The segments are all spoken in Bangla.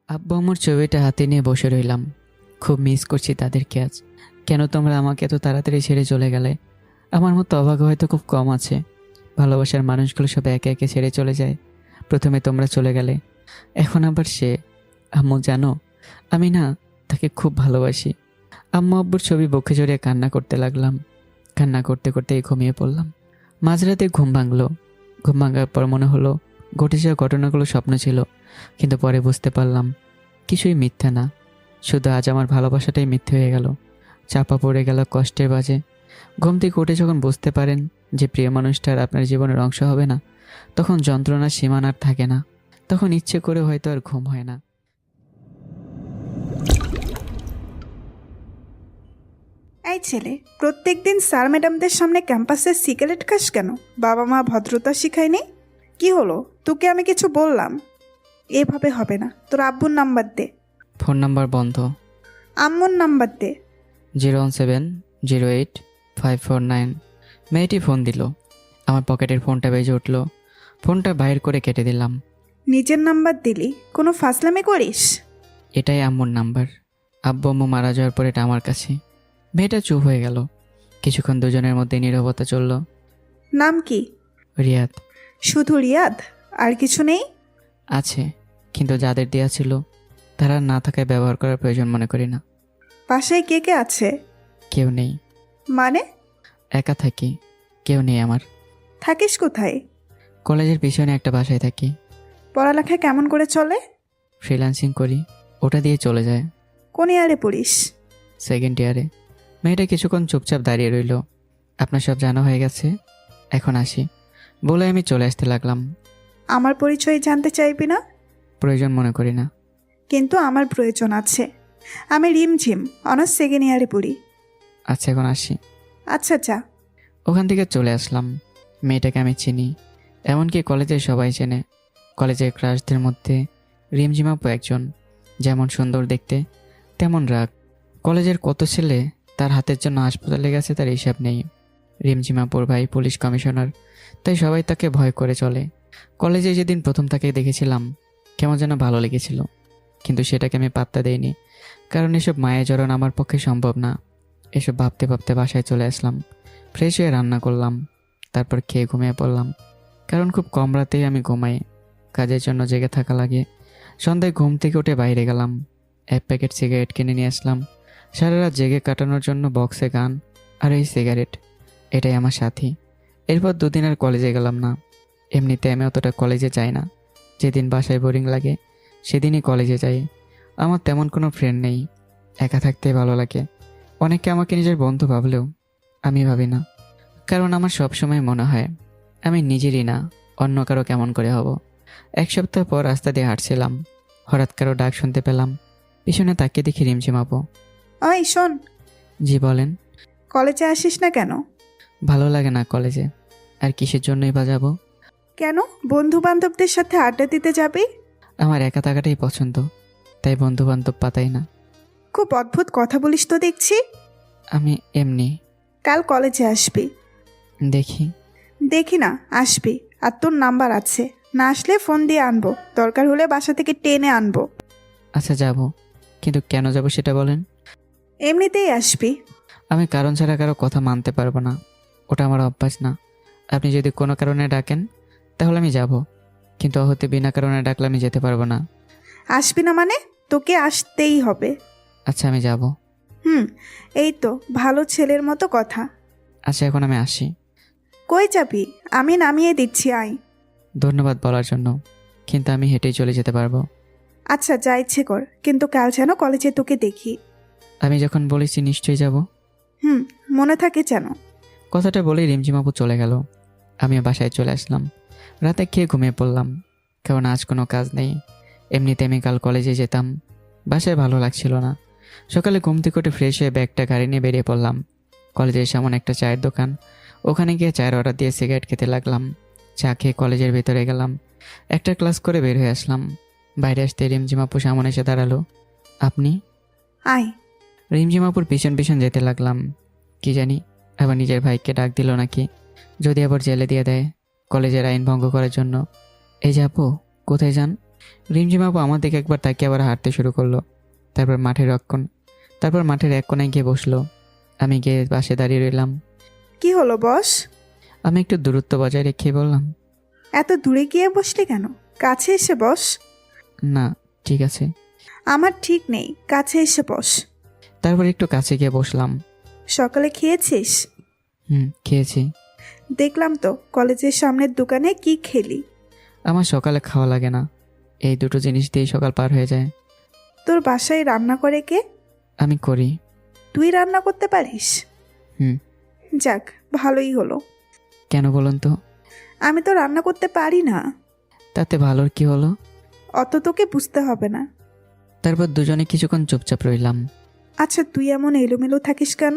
আব্বু আম্মুর ছবিটা হাতে নিয়ে বসে রইলাম। খুব মিস করছি তাদেরকে আজ। কেন তোমরা আমাকে এত তাড়াতাড়ি ছেড়ে চলে গেলে? আমার মতো অভাগা হয়তো খুব কম আছে। ভালোবাসার মানুষগুলো সব একে একে ছেড়ে চলে যায়। প্রথমে তোমরা চলে গেলে, এখন আবার সে। আম্মু জানো, আমি না তাকে খুব ভালোবাসি। আম্মু আব্বুর ছবি বুকে জড়িয়ে কান্না করতে লাগলাম। কান্না করতে করতেই ঘুমিয়ে পড়লাম। মাঝরাতে ঘুম ভাঙলো। ঘুম ভাঙার পর মনে হলো ঘটে যাওয়া ঘটনাগুলো স্বপ্ন ছিল, কিন্তু পরে বুঝতে পারলাম কিছুই মিথ্যা না। শুধু আজ আমার ভালোবাসাটাই মিথ্যে হয়ে গেল, চাপা পড়ে গেল কষ্টের বাজে। ঘুম থেকে উঠে যখন বুঝতে পারেন যে প্রিয় মানুষটার আপনার জীবনের অংশ হবে না, তখন যন্ত্রণার সীমানার থাকে না। তখন ইচ্ছে করে হয়তো আর ঘুম হয় না। এই ছেলে, প্রত্যেকদিন স্যার ম্যাডামদের সামনে ক্যাম্পাসে সিগারেট খাস কেন? বাবা মা ভদ্রতা শিখায়নি? কি হলো, তোকে আমি কিছু বললাম? এভাবে হবে না, তোর আব্বুর নাম্বার দে। ফোন নাম্বার বন্ধ। আম্মুর নাম্বার দে। 0170854 মেয়েটি ফোন দিল। আমার পকেটের ফোনটা বেজে উঠল। ফোনটা বাইর করে কেটে দিলাম। নিজের নাম্বার দিলি, কোনো ফাসলামি করিস? এটাই আম্মুর নাম্বার। আব্বু আম্মু মারা যাওয়ার পর এটা আমার কাছে। মেয়েটা চুপ হয়ে গেল। কিছুক্ষণ দুজনের মধ্যে নীরবতা চলল। নাম কি? রিয়াদ। শুধু রিয়াদ? আর কিছু নেই? আছে, কিন্তু যাদের দেয়া ছিল তারা না থাকায় ব্যবহার করার প্রয়োজন মনে করি না। বাসায় কে কে আছে? কেউ নেই। মানে? একা থাকি, কেউ নেই আমার। থাকিস কোথায়? কলেজের পিছনে একটা বাসায় থাকি। পড়ালেখা কেমন করে চলে? ফ্রিল্যান্সিং করি, ওটা দিয়ে চলে যায়। কোন ইয়ারে পড়িস? সেকেন্ড ইয়ারে। মেয়েটা কিছুক্ষণ চুপচাপ দাঁড়িয়ে রইল। আপনার সব জানা হয়ে গেছে, এখন আসি বলে আমি চলে আসতে লাগলাম। আমার পরিচয় জানতে চাইবি না? প্রয়োজন মনে করি না। কিন্তু আমার প্রয়োজন আছে। আমি রিমঝিম, অনার্স সেকেন্ড ইয়ারে পড়ি। আচ্ছা, এখন আসি। আচ্ছা যা। ওখান থেকে চলে আসলাম। মেয়েটাকে আমি চিনি, এমনকি কলেজের সবাই চেনে। কলেজের ক্রাশদের মধ্যে রিমঝিমাপু একজন। যেমন সুন্দর দেখতে, তেমন রাগ। কলেজের কত ছেলে তার হাতের জন্য হাসপাতালে গেছে তার হিসাব নেই। রিমঝিমাপুর ভাই পুলিশ কমিশনার, তাই সবাই তাকে ভয় করে চলে। কলেজে যেদিন প্রথম তাকে দেখেছিলাম, কেমন যেন ভালো লেগেছিল, কিন্তু সেটাকে আমি পাত্তা দেইনি, কারণ এসব মায়া জড়ানো আমার পক্ষে সম্ভব না। এসব ভাবতে ভাবতে বাসায় চলে আসলাম। ফ্রেশ হয়ে রান্না করলাম, তারপর খেয়ে ঘুমিয়ে পড়লাম। কারণ খুব কম রাতেই আমি ঘুমাই, কাজের জন্য জেগে থাকা লাগে। সন্ধ্যায় ঘুম থেকে উঠে বাইরে গেলাম, 1 প্যাকেট সিগারেট কিনে নিয়ে আসলাম। সারা রাত জেগে কাটানোর জন্য বক্সে গান আর এই সিগারেট, এটাই আমার সাথী। এরপর দুদিন আর কলেজে গেলাম না। এমনিতে আমি অতটা কলেজে যাই না। যেদিন বাসায় বোরিং লাগে সেদিনই কলেজে যাই। আমার তেমন কোনো ফ্রেন্ড নেই, একা থাকতে ভালো লাগে। অনেকে আমাকে নিজের বন্ধু ভাবলেও আমি ভাবি না, কারণ আমার সবসময় মনে হয় আমি নিজেরই না, অন্য কারো কেমন করে হব। 1 সপ্তাহ পর রাস্তা দিয়ে হাঁটছিলাম, হঠাৎ কারো ডাক শুনতে পেলাম। পিছনে তাকিয়ে দেখি রিমঝিমাপু। ওই শোন, জি বলেন। কলেজে আসিস না কেন? ভালো লাগে না কলেজে। আর কিসের জন্যই বা যাবো? কেন, বন্ধু বান্ধবদের সাথে আড্ডা দিতে যাবি? আমার একা থাকাটাই পছন্দ, তাই বন্ধু বান্ধব পাতাই না। খুব অদ্ভুত কথা বলিস তো দেখছি। আমি এমনি। কাল কলেজে আসবি। দেখি। দেখি না, আসবি। আর তোর নাম্বার আছে, না আসলে ফোন দিয়ে আনবো, দরকার হলে বাসা থেকে টেনে আনবো। আচ্ছা যাব, কিন্তু কেন যাব সেটা বলেন। এমনিতেই আসবি। আমি কারণ ছাড়া কারো কথা মানতে পারবো না, ওটা আমার অভ্যাস না। আপনি যদি কোনো কারণে ডাকেন তাহলে আমি যাব, কিন্তু হতে বিনা কারণে ডাকলে আমি যেতে পারবো না। আসবি না মানে? তোকে আসতেই হবে। আচ্ছা আমি যাব। হুম, এই তো ভালো ছেলের মতো কথা। আচ্ছা এখন আমি আসি। কই যাবি? আমি নামিয়ে দিচ্ছি, আয়। ধন্যবাদ বলার জন্য, কিন্তু আমি হেঁটেই চলে যেতে পারবো। আচ্ছা যা ইচ্ছে কর, কিন্তু কাল যেন কলেজে তোকে দেখি। আমি যখন বলেছি নিশ্চয়ই যাব। হুম, মনে থাকে যেন। কথাটা বলেই রিমঝিমাপু চলে গেল। আমি বাসায় চলে আসলাম। রাতে খেয়ে ঘুমিয়ে পড়লাম, কারণ আজ কোনো কাজ নেই। এমনিতে আমি কাল কলেজে যেতাম। বাসায় ভালো লাগছিল না। সকালে ঘুম থেকে উঠে ফ্রেশ হয়ে ব্যাগটা গাড়ি নিয়ে বেরিয়ে পড়লাম। কলেজের সামনে একটা চায়ের দোকান, ওখানে গিয়ে চায়ের অর্ডার দিয়ে সিগারেট খেতে লাগলাম। চা খেয়ে কলেজের ভেতরে গেলাম। একটা ক্লাস করে বের হয়ে আসলাম। বাইরে আসতে রিমঝিমাপু সামনে এসে দাঁড়ালো। আপনি? আয়। রিমঝিমাপুর পিছন পিছন যেতে লাগলাম। কি জানি আবার নিজের ভাইকে ডাক দিল নাকি, যদি আবার জেলে দিয়ে দেয় কলেজের আইন ভঙ্গ করার জন্য। এই যে আপু, কোথায় যান? রিমঝিম আপু আমার দিকে একবার তাকিয়ে আবার হাঁটতে শুরু করলো। তারপর মাঠের এক কোনায় গিয়ে বসলো। আমি গিয়ে পাশে দাঁড়িয়ে রইলাম। কি হলো বস? আমি একটু দূরত্ব বজায় রেখে বললাম, এত দূরে গিয়ে বসলি কেন? কাছে এসে বস। না, ঠিক আছে। আমার ঠিক নেই, কাছে এসে বস। তারপর একটু কাছে গিয়ে বসলাম। সকালে খেয়েছিস? খেয়েছি। দেখলাম তো কলেজের সামনের দোকানে কি খেলি। আমার সকালে খাওয়া লাগে না, এই দুটো জিনিস দিয়েই সকাল পার হয়ে যায়। তোর বাসায় রান্না করে কে? আমি করি। তুই রান্না করতে পারিস? হুম। যাক, ভালোই হলো। কেন বলুন তো? আমি তো রান্না করতে পারি না। তাতে ভালোর কি হলো? অত তোকে বুঝতে হবে না। তারপর দুজনে কিছুক্ষণ চুপচাপ রইলাম। আচ্ছা, তুই এমন এলোমেলো থাকিস কেন?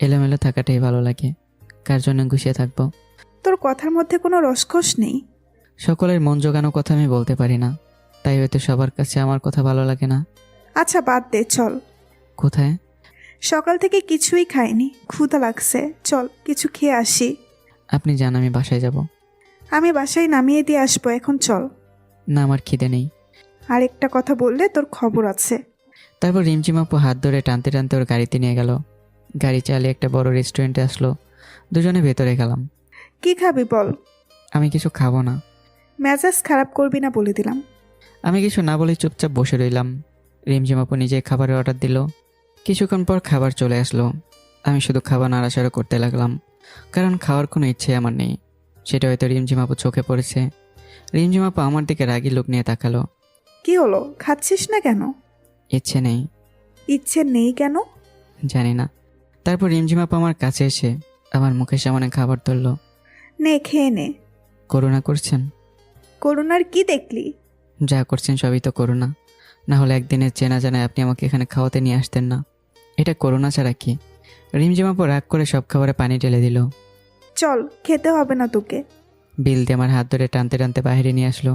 এলোমেলো থাকাটাই ভালো লাগে, কার জন্য গুছিয়ে থাকবো? তোর কথার মধ্যে কোনো রসকস নেই। সকলের মন জোগানো কথা আমি বলতে পারি না, তাই হয়তো সবার কাছে আমার কথা ভালো লাগে না। আচ্ছা বাদ দে, চল। কোথায়? সকাল থেকে কিছুই খাইনি, ক্ষুধা লাগছে, চল কিছু খেয়ে আসি। আপনি জান আমি বাসায় যাব। আমি বাসায় নামিয়ে দিয়ে আসবো, এখন চল। না, আমার খিদে নেই। আরেকটা কথা বললে তোর খবর আছে। তারপর রিমঝিম আপু হাত ধরে টানতে টানতে ওর গাড়িতে নিয়ে গেল। গাড়ি চালিয়ে একটা বড় রেস্টুরেন্টে আসলো। দুজনে ভেতরে গেলাম। কি খাবি বল? আমি কিছু খাবো না। মেজাজ খারাপ করবি না বলে দিলাম। আমি কিছু না বলে চুপচাপ বসে রইলাম। রিমঝিম আপু নিজে খাবারের অর্ডার দিল। কিছুক্ষণ পর খাবার চলে আসলো। আমি শুধু খাবার নাড়াচাড়া করতে লাগলাম, কারণ খাওয়ার কোনো ইচ্ছে আমার নেই। সেটা হয়তো রিমঝিম আপু চোখে পড়েছে। রিমঝিম আপু আমার দিকে রাগী লোক নিয়ে তাকালো। কি হলো, খাচ্ছিস না কেন? ইচ্ছে নেই। ইচ্ছে নেই কেন? জানি না। তারপর রিমঝিম আপু আমার কাছে এসে আমার মুখের সামনে খাবার ধরলো। নে, খেয়ে নে। করুণা করছেন? করুণার কি দেখলি? যা করছেন সবই তো করুণা। না হলে একদিনের চেনা জানায় আপনি আমাকে এখানে খাওয়াতে নিয়ে আসতেন না। এটা করুণা ছাড়া কি? রিমঝিম আপু রাগ করে সব খাবারে পানি ঢেলে দিল। চল, খেতে হবে না তোকে। বিল দিয়ে আমার হাত ধরে টানতে টানতে বাইরে নিয়ে আসলো।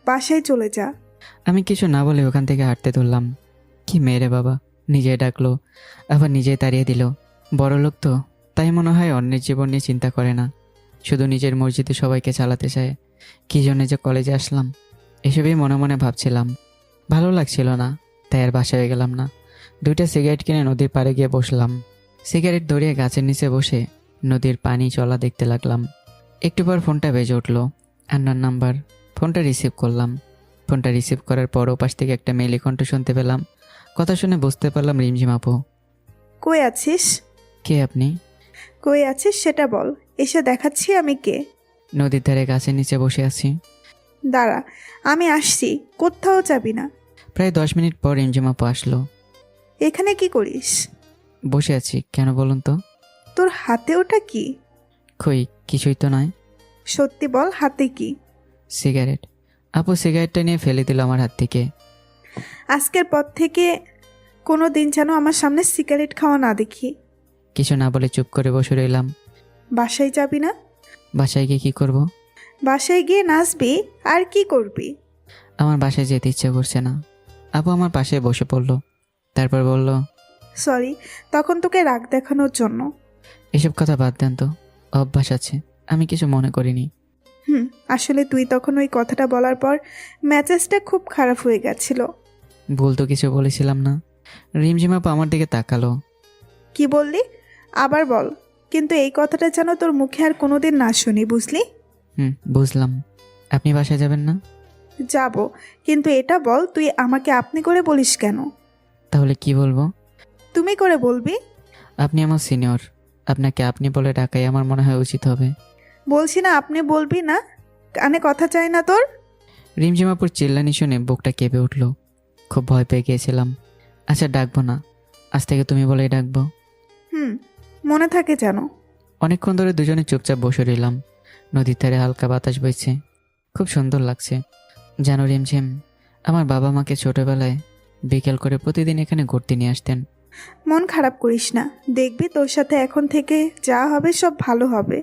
বাসায় চলে যা। আমি কিছু না বলে ওখান থেকে হাঁটতে ধরলাম। কি মেরে বাবা, নিজে ডাকলো আবার নিজেই তাড়িয়ে দিল। বড় লোক তো, তাই মনে হয় অন্যের জীবন নিয়ে চিন্তা করে না, শুধু নিজের মসজিদে সবাইকে চালাতে চায়। কী জন্যে যে কলেজে আসলাম, এসবই মনে মনে ভাবছিলাম। ভালো লাগছিল না, তাই আর বাসায় গেলাম না। 2টা সিগারেট কিনে নদীর পাড়ে গিয়ে বসলাম। সিগারেট ধরিয়ে গাছের নিচে বসে নদীর পানি চলা দেখতে লাগলাম। একটু পর ফোনটা বেজে উঠল। আন্নার নাম্বার। ফোনটা রিসিভ করলাম। ফোনটা রিসিভ করার পর ওপাশ থেকে একটা মেয়েলি কণ্ঠ শুনতে পেলাম। কথা শুনে বুঝতে পারলাম রিমঝিম আপু। কই আছিস? কে আপনি? কই আছিস সেটা বল, এসে দেখাচ্ছি আমি কে। নদীর ধারে গাছের নিচে বসে আছি। দাঁড়া, আমি আসছি, কোথাও যাবি না। প্রায় 10 মিনিট পর রিমঝিম আপু আসলো। এখানে কি করিস? বসে আছি, কেন বলুন তো? তোর হাতে ওটা কি? কই, কিছুই তো নয়। সত্যি বল, হাতে কি? সিগারেট। আপু সিগারেটটা নিয়ে ফেলে দিল আমার হাত থেকে। আজকের পর থেকে কোনো দিন যেন আমার সামনে সিগারেট খাওয়া না দেখি। কিছু না বলে চুপ করে বসে রইলাম। বাসায় যাবি না? বাসায় গিয়ে কী করব? বাসায় গিয়ে নাচবি, আর কি করবি? আমার বাসায় যেতে ইচ্ছে করছে না। আপু আমার পাশে বসে পড়লো। তারপর বলল, সরি, তখন তোকে রাগ দেখানোর জন্য। এসব কথা বাদ দেন তো, অভ্যাস আছে, আমি কিছু মনে করিনি। আসলে তুই তখন ওই কথাটা বলার পর মেজাজটা খুব খারাপ হয়ে গেছিল। ভুল তো কিছু বলেছিলাম না। রিমঝিম আপু আমার দিকে তাকালো। কি বললি? আবার বল, কিন্তু এই কথাটা যেন তোর মুখে আর কোনোদিন না শুনি, বুঝলি? বুঝলাম। আপনি বাসায় যাবেন না? যাব, কিন্তু এটা বল, তুই আমাকে আপনি করে বলিস কেন? তাহলে কি বলবো? তুমি করে বলবি। আপনি আমার সিনিয়র, আপনাকে আপনি বলে ডাকাই আমার মনে হয় উচিত হবে। বলছি না আপনি বলবি না, কানে কথা চাই না তোর। রিমঝিম আপুর চিল্লানি শুনে বুকটা কেঁপে উঠল। খুব ভয় পেয়ে গিয়েছিলাম। আচ্ছা, ডাকবো না, আজ থেকে তুমি বলেই ডাকবো। মনে থাকে যেন। অনেকক্ষণ ধরে দুজনে চুপচাপ বসে রইলাম। নদীর ধারে হালকা বাতাস বইছে, খুব সুন্দর লাগছে। জানো রিমঝিম, আমার বাবা মাকে ছোটবেলায় বিকেল করে প্রতিদিন এখানে ঘুরতে নিয়ে আসতেন। মন খারাপ করিস না, দেখবি তোর সাথে এখন থেকে যা হবে সব ভালো হবে।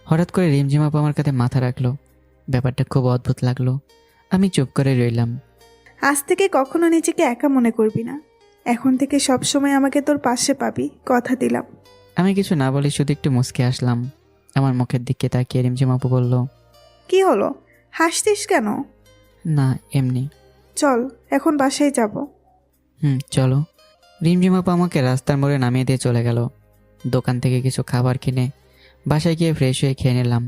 হঠাৎ করে রিমঝিম আপু আমার কাছে মাথা রাখলো। ব্যাপারটা খুব অদ্ভুত লাগলো। আমি চুপ করে রইলাম। আজ থেকে কখনো নিজেকে একা মনে করবি না। এখন থেকে সব সময় আমাকে তোর পাশে পাবি, কথা দিলাম। আমি কিছু না বলে শুধু একটু মুচকে আসলাম। আমার মুখের দিকে তাকিয়ে রিমঝিম আপু বলল, কি হলো, হাসতিস কেন? না, এমনি। চল এখন বাসায় যাব। চলো। রিমঝিম আপু আমাকে রাস্তার মোড়ে নামিয়ে দিয়ে চলে গেল। দোকান থেকে কিছু খাবার কিনে বাসায় গিয়ে ফ্রেশ হয়ে খেয়ে নিলাম।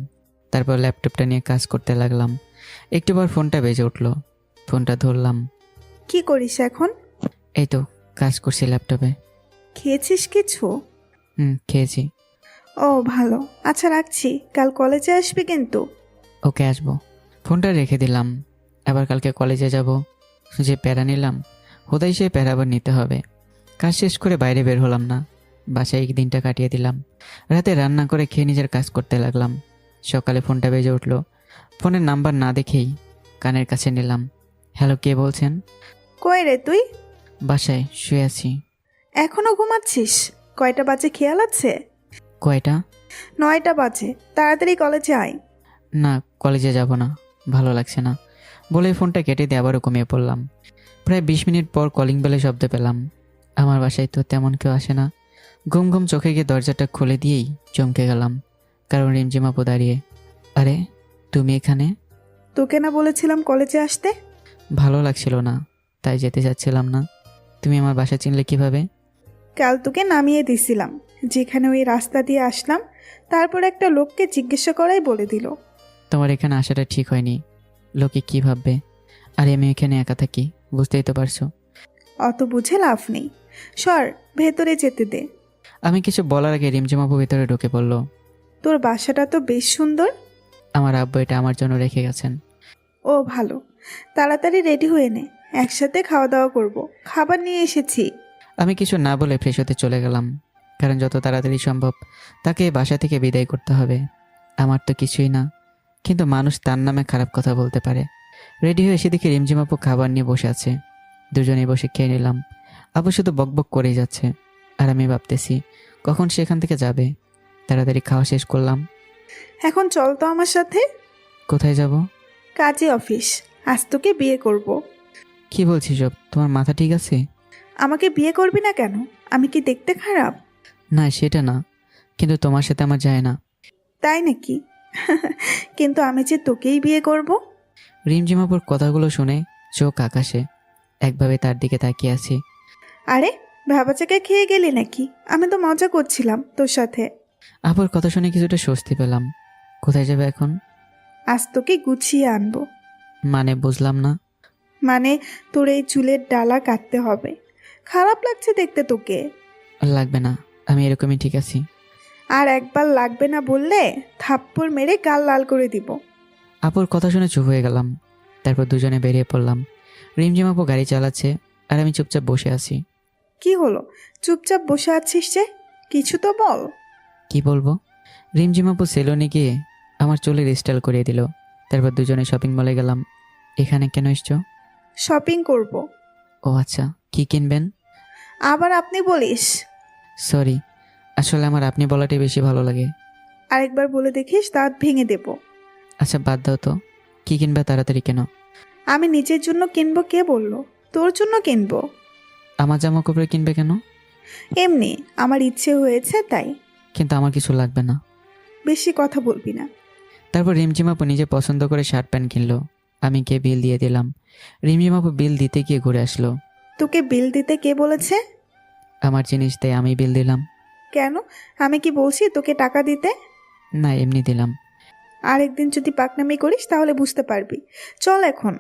তারপর ল্যাপটপটা নিয়ে কাজ করতে লাগলাম। একটু পর ফোনটা বেজে উঠলো। ফোনটা ধরলাম। কি করিস এখন? এই তো কাজ করছি ল্যাপটপে। খেয়েছিস কিছু? খেয়েছি। ও ভালো, আচ্ছা রাখছি, কাল কলেজে আসবি কিন্তু। ওকে, আসবো। ফোনটা রেখে দিলাম। আবার কালকে কলেজে যাব। যে প্যারা নিলাম, হোদাই সে প্যারা আবার নিতে হবে। কাজ শেষ করে বাইরে বের হলাম না। বাসায় এই দিনটা কাটিয়ে দিলাম। রাতে রান্না করে খেয়ে নিজের কাজ করতে লাগলাম। সকালে ফোনটা বেজে উঠলো। ফোনের নাম্বার না দেখেই কানের কাছে নিলাম। হ্যালো, কে বলছেন? কই রে তুই? বাসায় শুয়ে আছি। এখনো ঘুমাচ্ছিস? কয়টা বাজে খেয়াল আছে? কয়টা? 9টা বাজে, তাড়াতাড়ি কলেজে আয়। না, কলেজে যাব না, ভালো লাগছে না বলে ফোনটা কেটে দিয়ে আবারও ঘুমিয়ে পড়লাম। প্রায় 20 মিনিট পর কলিং বেলে শব্দ পেলাম। আমার বাসায় তো তেমন কেউ আসে না। ঘুম ঘুম চোখে গিয়ে দরজাটা খুলে দিয়েই চমকে গেলাম, কারণ রিমঝিম আপু দাঁড়িয়ে। আরে, তুমি এখানে? তোকে না বলেছিলাম কলেজে আসতে? ভালো লাগছিল না, তাই যেতে চাচ্ছিলাম না। তুমি আমার বাসা চিনলে কিভাবে? কাল তোকে নামিয়ে দিছিলাম, যেখানে ওই রাস্তা দিয়ে আসলাম, তারপর একটা লোককে জিজ্ঞাসা করাই বলে দিল। তোমার এখানে আসাটা ঠিক হয়নি। লোকে কি ভাববে? আর আমি এখানে একা থাকি, বুঝতেই তো পারছো। অত বুঝে লাভ নেই, সর, ভেতরে যেতে দে। আমি কিছু বলার আগে রিমঝিম আপু ভেতরে ঢুকে পড়ল। তোর বাসাটা তো বেশ সুন্দর। আমার আব্বু এটা আমার জন্য রেখে গেছেন। ও ভালো, তাড়াতাড়ি রেডি হয়ে নে, একসাথে খাওয়া দাওয়া করব, খাবার নিয়ে এসেছি। আমি কিছু না বলে ফ্রেশ হতে চলে গেলাম, কারণ যত তাড়াতাড়ি সম্ভব তাকে বাসা থেকে বিদায় করতে হবে। আমার তো কিছুই না, কিন্তু মানুষ তার নামে খারাপ কথা বলতে পারে। রেডি হয়ে এসে দেখি রিমঝিম আপু খাবার নিয়ে বসে আছে। দুজনেই বসে খেয়ে নিলাম। আপু শুধু বকবক করেই যাচ্ছে, আর আমি ভাবতেছি কখন সেখান থেকে যাবে। তাড়াতাড়ি খাওয়া শেষ করলাম। এখন চল তো আমার সাথে। কোথায় যাব? কাজে অফিস, আজ তোকে বিয়ে করব। কি বলছিস সব? তোমার মাথা ঠিক আছে? আমাকে বিয়ে করবি না কেন? আমি কি দেখতে খারাপ? না, সেটা না, কিন্তু তোমার সাথে আমার যায় না। তাই নাকি? কিন্তু আমি যে তোকেই বিয়ে করব। রিমঝিম আপুর কথাগুলো শুনে চোখ আকাশে, একভাবে তার দিকে তাকিয়ে আছি। আরে, ভাবাচাকা খেয়ে গেলি নাকি? আমি তো মজা করছিলাম তোর সাথে। আপুর কথা শুনে কিছুটা স্বস্তি পেলাম। কোথায় যাবে এখন? আজ তোকে গুছিয়ে আনবো। মানে বুঝলাম না। মানে তোর এই চুলের ডালা কাটতে হবে। খারাপ লাগছে দেখতে তোকে। লাগবে না, আমি এরকমই ঠিক আছি। আর একবার লাগবে না বললে থাপ্পড় মেরে গাল লাল করে দিব। আপুর কথা শুনে চুপ হয়ে গেলাম। তারপর দুজনে বেরিয়ে পড়লাম। রিমঝিম আপু গাড়ি চালাচ্ছে, আর আমি চুপচাপ বসে আছি। কি হলো, চুপচাপ বসে আছিস যে? কিছু তো বল। কি বলবো? রিমঝিম আপু সেলুনে গিয়ে আমার চুলের স্টাইল করিয়ে দিল। তারপর দুজনে শপিং মলে গেলাম। এখানে কেন এসছো? শপিং করব। ও আচ্ছা, কি কিনবেন? আবার আপনি বলিস? সরি, আসলে আমার আপনি বলাটাই বেশি ভালো লাগে। আরেকবার বলে দেখিস, দাঁত ভেঙে দেব। আচ্ছা বাদ দাও তো, কি কিনবে তাড়াতাড়ি কেন? আমি নিজের জন্য কিনবো কে বললো? তোর জন্য কিনবো। আমার জামা কাপড় কিনবে কেন? এমনি আমার ইচ্ছে হয়েছে তাই। কিন্তু আমার কিছু লাগবে না। বেশি কথা বলবি না। তারপর রিমঝিম আপু নিজে পছন্দ করে শার্ট প্যান্ট কিনলো। আমি গিয়ে বিল দিয়ে দিলাম। রিমঝিম আপু বিল দিতে গিয়ে ঘুরে আসলো। তোকে বিল দিতে কে বলেছে? আমার জিনিস তাই আমি বিল দিলাম। কেন? আমি কি বলছি তোকে টাকা দিতে? না, এমনি দিলাম। আরেকদিন যদি পাকনামি করিস তাহলে বুঝতে পারবি। চল এখন।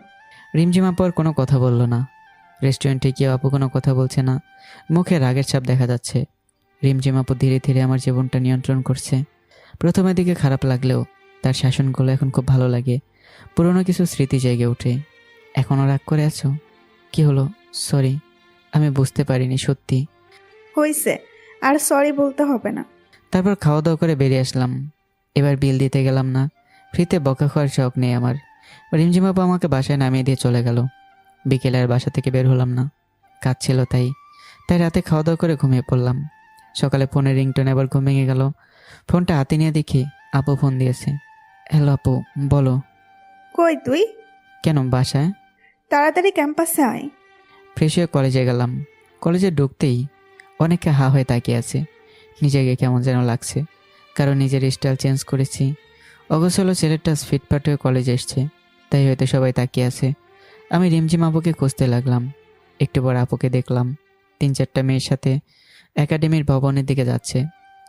রিমঝিম আপু আর কোনো কথা বললো না। রেস্টুরেন্টে গিয়ে আপু কোনো কথা বলছে না, মুখে রাগের ছাপ দেখা যাচ্ছে। রিমঝিম আপু ধীরে ধীরে আমার জীবনটা নিয়ন্ত্রণ করছে। প্রথমের দিকে খারাপ লাগলেও তার শাসনগুলো এখন খুব ভালো লাগে। পুরনো কিছু স্মৃতি জেগে ওঠে। এখনও রাগ করে আছো? কি হলো? সরি, আমি বুঝতে পারিনি সত্যি। হইছে, আর সরি বলতে হবে না। তারপর খাওয়া দাওয়া করে বেরিয়ে আসলাম। এবার বিল দিতে গেলাম না, ফ্রিতে বকা খাওয়ার শখ নেই আমার। রিমঝিম আপু আমাকে বাসায় নামিয়ে দিয়ে চলে গেল। বিকেলে আর বাসা থেকে বের হলাম না, কাজ ছিল তাই। রাতে খাওয়া দাওয়া করে ঘুমিয়ে পড়লাম। সকালে ফোনের রিংটোনে আবার ঘুম ভেঙে গেল। ফোনটা হাতে নিয়ে দেখি আপু ফোন দিয়েছে। হ্যালো আপু, বলো। কই তুই? কেন, বাসায়। তাড়াতাড়ি ক্যাম্পাসে আয়। ফ্রেশ হয়ে কলেজে গেলাম। কলেজে ঢুকতেই অনেকে হা হয়ে তাকিয়ে আছে। নিজেকে কেমন যেন লাগছে, কারণ নিজের স্টাইল চেঞ্জ করেছি। অগোছালো ছেলেটা ফিটফাট হয়ে কলেজে এসছে, তাই হয়তো সবাই তাকিয়ে আছে। আমি রিমঝিম আপুকে খুঁজতে লাগলাম। একটু পর আপুকে দেখলাম 3-4টা মেয়ের সাথে একাডেমির ভবনের দিকে যাচ্ছে।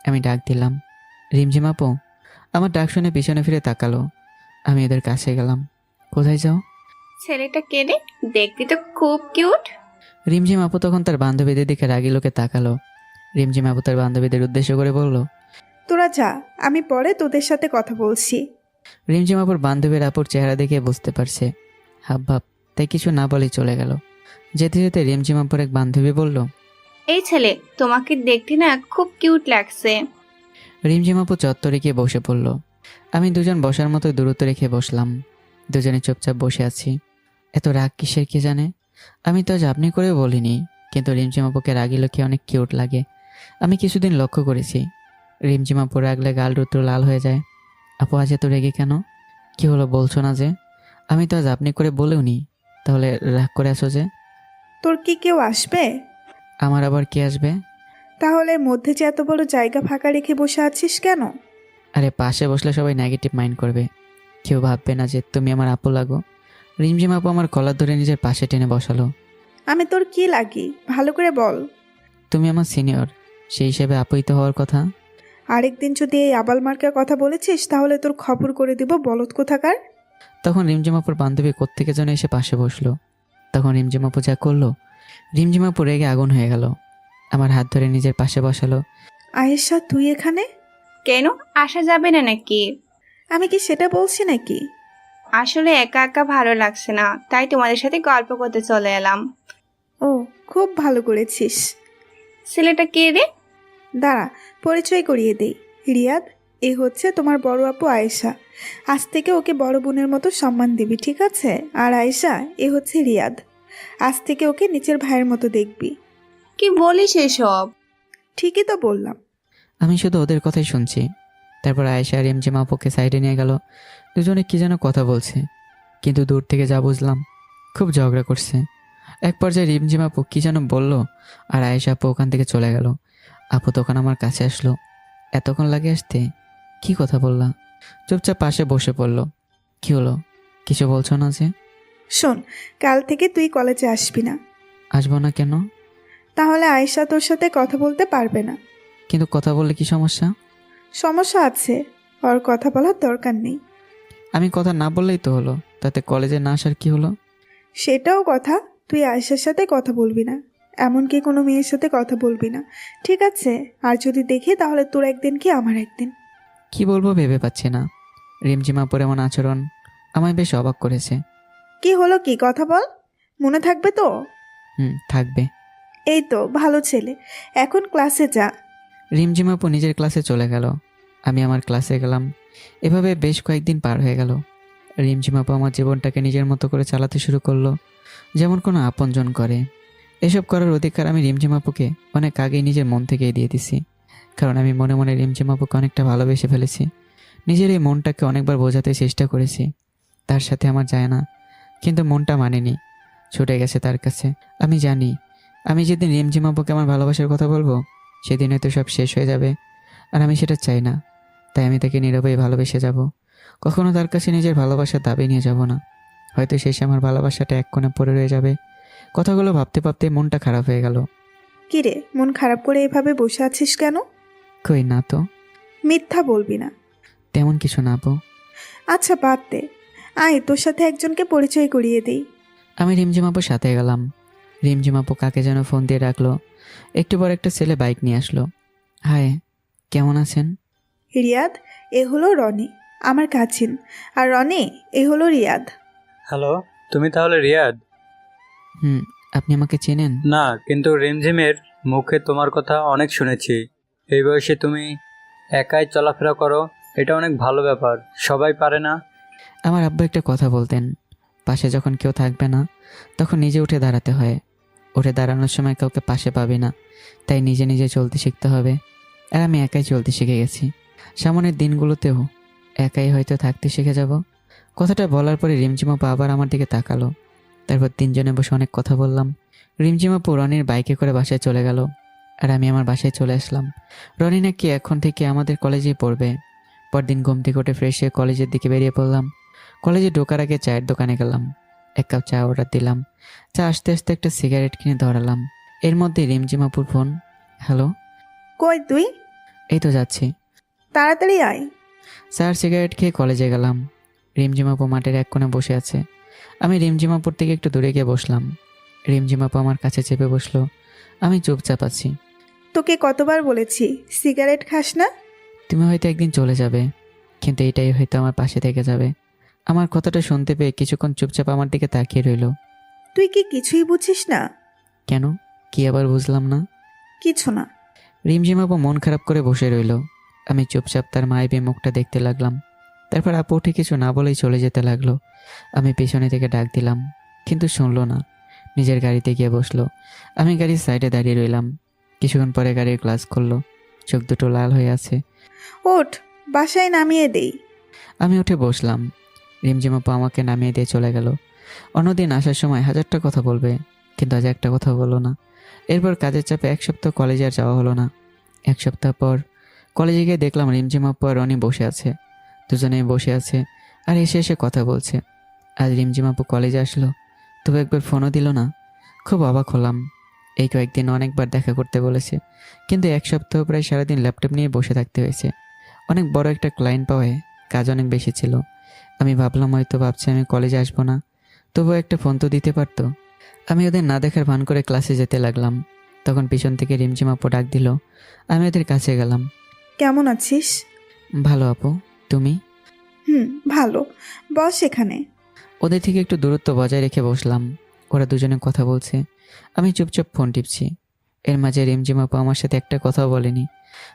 আমি ডাক দিলাম, রিমঝিম আপু। আমার ডাক শুনে পিছনে ফিরে তাকালো। আমি এদের কাছে গেলাম। কোথায় যাও? ছেলেটা কে রে? দেখতে তো খুব কিউট। রিমঝিম আপু তখন তার বান্ধবীদের দিকে রাগি লোকে তাকালো। রিমঝিম আপু তার বান্ধবীদের উদ্দেশ্য করে বলল, তোরা যা, আমি পরে তোদের সাথে কথা বলছি। রিমঝিম আপুর বান্ধবীর আপুর চেহারা দেখে বুঝতে পারছে হাবভাব, তাই কিছু না বলেই চলে গেল। যেতে যেতে রিমঝিম আপুর এক বান্ধবী বলল, এই ছেলে, তোমাকে দেখতে না খুব কিউট লাগছে। রিমঝিম আপু চত্বরে গিয়ে বসে পড়ল। আমি দুজন বসার মতো দূরত্ব রেখে বসলাম। দুজনে চুপচাপ বসে আছি। এত রাগ কিসের কে জানে। আমি তো আজ আপনি করেও বলিনি, কিন্তু রিমঝিম আপুকে রাগি লোকে অনেক কিউট লাগে। আমি কিছুদিন লক্ষ্য করেছি, রিমঝিম আপু রাগলে গাল রুদ্র লাল হয়ে যায়। আপু আজ এত রেগে কেন? কি হলো বলছো না যে? আমি তো আজ আপনি করে বলেও নি, তাহলে রাগ করে আছো যে? তোর কি কেউ আসবে? আমার আবার কে আসবে? তাহলে মধ্যে যে এত বড় জায়গা ফাঁকা রেখে বসে আছিস কেন? আরে পাশে বসলে সবাই নেগেটিভ মাইন্ড করবে, কেউ ভাববে না যে তুমি আমার আপু লাগো। রিমঝিম আপু আমার কলার ধরে নিজের পাশে টেনে বসালো। আমি তোর কি লাগি ভালো করে বল। তুমি আমার সিনিয়র, সেই হিসেবে আপুই তো হওয়ার কথা। আরেকদিন যদি এই আবাল মার্কার কথা বলেছিস তাহলে তোর খবর করে দিব, বলদ কোথাকার। তখন রিমঝিম আপুর বান্ধবী কোত্থেকে যেন এসে পাশে বসলো। তখন রিমঝিম আপু যা করলো, রিমঝিম আপু রেগে আগুন হয়ে গেল। আমার হাত ধরে নিজের পাশে বসালো। আয়েশা তুই এখানে? কেন, আসা যাবে না নাকি? আমি কি সেটা বলছি নাকি? আসলে একা একা ভালো লাগছে না, তাই তোমাদের সাথে গল্প করতে চলে এলাম। ও, খুব ভালো করেছিস। ছেলেটা কে রে? দাঁড়া, পরিচয় করিয়ে দেই। রিয়াদ, এ হচ্ছে তোমার বড় আপু আয়েশা। আজ থেকে ওকে বড় বোনের মতো সম্মান দিবি, ঠিক আছে? আর আয়েশা, এ হচ্ছে রিয়াদ। আজ থেকে ওকে নিচের ভাইয়ের মতো দেখবি। কি বলিস এসব? ঠিকই তো বললাম। আমি শুধু ওদের কথাই শুনছি। তারপর আয়েশা আর রিমঝিম আপুকে সাইডে নিয়ে গেল। দুজনে কি যেন কথা বলছে, কিন্তু দূর থেকে যা বুঝলাম খুব ঝগড়া করছে। এক পর্যায়ে রিমঝিম আপু কি যেন বলল, আর আয়েশা আপু ওখান থেকে চলে গেল। আপু তখন আমার কাছে আসলো। এতক্ষণ লাগে আসতে? কি কথা বললা? চুপচাপ পাশে বসে পড়লো। কি হলো, কিছু বলছো না যে? শোন, কাল থেকে তুই কলেজে আসবি না। আসবো না কেন? তাহলে আয়েশা তোর সাথে কথা বলতে পারবে না। কিন্তু কথা বললে কি সমস্যা? সমস্যা আছে, ওর কথা বলার দরকার নেই। আমি কথা না বললেই তো হলো, তাতে কলেজে না আসার কি হলো? সেটাও কথা, তুই আয়েশার সাথে কথা বলবি না, এমনকি কোনো মেয়ের সাথে কথা বলবি না, ঠিক আছে? আর যদি দেখি তাহলে তোর একদিন কি আমার একদিন। কি বলবো ভেবে পাচ্ছি না। রিমঝিম আপুর এমন আচরণ আমায় বেশ অবাক করেছে। কি হলো, কি কথা বল, মনে থাকবে তো? থাকবে। এই তো ভালো ছেলে, এখন ক্লাসে যা। রিমঝিম আপু নিজের ক্লাসে চলে গেল, আমি আমার ক্লাসে গেলাম। এভাবে বেশ কয়েকদিন পার হয়ে গেল। রিমঝিম আপু আমার জীবনটাকে নিজের মতো করে চালাতে শুরু করলো, যেমন কোনো আপনজন করে। এসব করার অধিকার আমি রিমঝিম আপুকে অনেক আগেই নিজের মন থেকেই দিয়ে দিছি। কারণ আমি মনে মনে রিমঝিম আপুকে অনেকটা ভালোবেসে ফেলেছি। নিজের এই মনটাকে অনেকবার বোঝাতে চেষ্টা করেছি, তার সাথে আমার যায় না, কিন্তু মনটা মানেনি, ছুটে গেছে তার কাছে। আমি জানি আমি যেদিন রিমঝিম আপুকে আমার ভালোবাসার কথা বলবো, সেদিন হয়তো সব শেষ হয়ে যাবে। আর আমি সেটা চাই না, তাই আমি তাকে নীরবেই ভালোবেসে যাব। কখনো তার কাছে নিজের ভালোবাসার দাবি নিয়ে যাব না। হয়তো শেষে আমার ভালোবাসাটা এক কোণে পড়ে রয়ে যাবে। কথাগুলো ভাবতে ভাবতে মনটা খারাপ হয়ে গেল। কি রে, মন খারাপ করে এভাবে বসে আছিস কেন? কই না তো। মিথ্যা বলবি না। তেমন কিছু না আপু। আচ্ছা বাদ দে, আয় তোর সাথে একজনকে পরিচয় করিয়ে দেই। আমি রিমঝিম আপুর সাথে গেলাম। রিমঝিম আপু কাকে যেন ফোন দিয়ে ডাকলো। একটু পর একটা ছেলে বাইক নিয়ে আসলো। হাই, কেমন আছেন? রিয়াদ, এ হলো রনি, আমার কাজিন। আর রনি, এ হলো রিয়াদ। হ্যালো, তুমি তাহলে রিয়াদ? আপনি আমাকে চেনেন? না, কিন্তু রিমঝিমের মুখে তোমার কথা অনেক শুনেছি। এই বয়সে তুমি একাই চলাফেরা করো, এটা অনেক ভালো ব্যাপার, সবাই পারে না। আমার আব্বু একটা কথা বলতেন, পাশে যখন কেউ থাকবে না তখন নিজে উঠে দাঁড়াতে হয়। উঠে দাঁড়ানোর সময় কাউকে পাশে পাবে না, তাই নিজে নিজে চলতে শিখতে হবে। আর আমি একাই চলতে শিখে গেছি। সামনের দিনগুলোতেও একাই হয়তো থাকতে শিখে যাব। কথাটা বলার পরে রিমঝিম আপু আবার আমার দিকে তাকালো। তারপর তিনজনে বসে অনেক কথা বললাম। রিমঝিম আপু রনির বাইকে করে বাসায় চলে গেল, আর আমি আমার বাসায় চলে আসলাম। রনি নাকি এখন থেকে আমাদের কলেজেই পড়বে। পরদিন ঘুম থেকে উঠে ফ্রেশ হয়ে কলেজের দিকে বেরিয়ে পড়লাম। কলেজে ঢোকার আগে চায়ের দোকানে গেলাম। কাপ চা অর্ডার দিলাম। চা আসতে আসতে একটা সিগারেট কিনে ধরালাম। এর মধ্যে রিমঝিম আপুর ফোন। হ্যালো। কই তুই? এই তো যাচ্ছি। তাড়াতাড়ি আয়। স্যার সিগারেট খেয়ে কলেজে গেলাম। রিমঝিম আপু মাঠের এক কোণে বসে আছে। আমি রিমঝিম আপুর থেকে একটু দূরে গিয়ে বসলাম। রিমঝিম আপু আমার কাছে চেপে বসলো। আমি চুপচাপ আছি। তোকে কতবার বলেছি সিগারেট খাস না? তুমি হয়তো একদিন চলে যাবে, কিন্তু এটাই হয়তো আমার পাশে থেকে যাবে। আমার কথাটা শুনতে পেয়ে কিছুক্ষণ চুপচাপ আমার দিকে তাকিয়ে রইল। তুই কি কিছুই বুঝিস না? কেন? কি আবার বুঝলাম না। কিছু না। রিমঝিম আপু মন খারাপ করে বসে রইল। আমি চুপচাপ তার মায়াবী মুখটা দেখতে লাগলাম। তারপর আপু উঠে কিছু না বলেই চলে যেতে লাগলো। আমি পেছনে থেকে ডাক দিলাম, কিন্তু শুনলো না। নিজের গাড়িতে গিয়ে বসলো। আমি গাড়ির সাইডে দাঁড়িয়ে রইলাম। কিছুক্ষণ পরে গাড়ির গ্লাস খুললো। চোখ দুটো লাল হয়ে আছে। ওঠ, বাসায় নামিয়ে দেই। আমি উঠে বসলাম। রিমঝিম আপু আমাকে নামিয়ে দিয়ে চলে গেল। অন্যদিন আসার সময় হাজারটা কথা বলবে, কিন্তু আজ একটা কথা বললো না। এরপর কাজের চাপে এক সপ্তাহ কলেজে আর যাওয়া হলো না। এক সপ্তাহ পর কলেজে গিয়ে দেখলাম রিমঝিম আপু আর রনি বসে আছে। দুজনেই বসে আছে আর এসে এসে কথা বলছে। আজ রিমঝিম আপু কলেজে আসলো, তবে একবার ফোনও দিল না। খুব অবাক হলাম। এই কয়েকদিন অনেকবার দেখা করতে বলেছে, কিন্তু এক সপ্তাহ প্রায় সারাদিন ল্যাপটপ নিয়ে বসে থাকতে হয়েছে। অনেক বড় একটা ক্লায়েন্ট পাওয়ায় কাজ অনেক বেশি ছিল। আমি ভাবলাম হয়তো ভাবছে আমি কলেজে আসবো না, তবুও একটা ফোন তো দিতে পারতো। আমি ওদের না দেখার ভান করে ক্লাসে যেতে লাগলাম। তখন পিছন থেকে রিমঝিম আপু ডাক দিল। আমি ওদের কাছে গেলাম। কেমন আছিস? ভালো আপু, তুমি? ভালো। বস এখানে। ওদের থেকে একটু দূরত্ব বজায় রেখে বসলাম। ওরা দুজনে কথা বলছে, আমি চুপচাপ ফোন টিপছি। এর মাঝে রিমঝিম আপু আমার সাথে একটা কথাও বলেনি।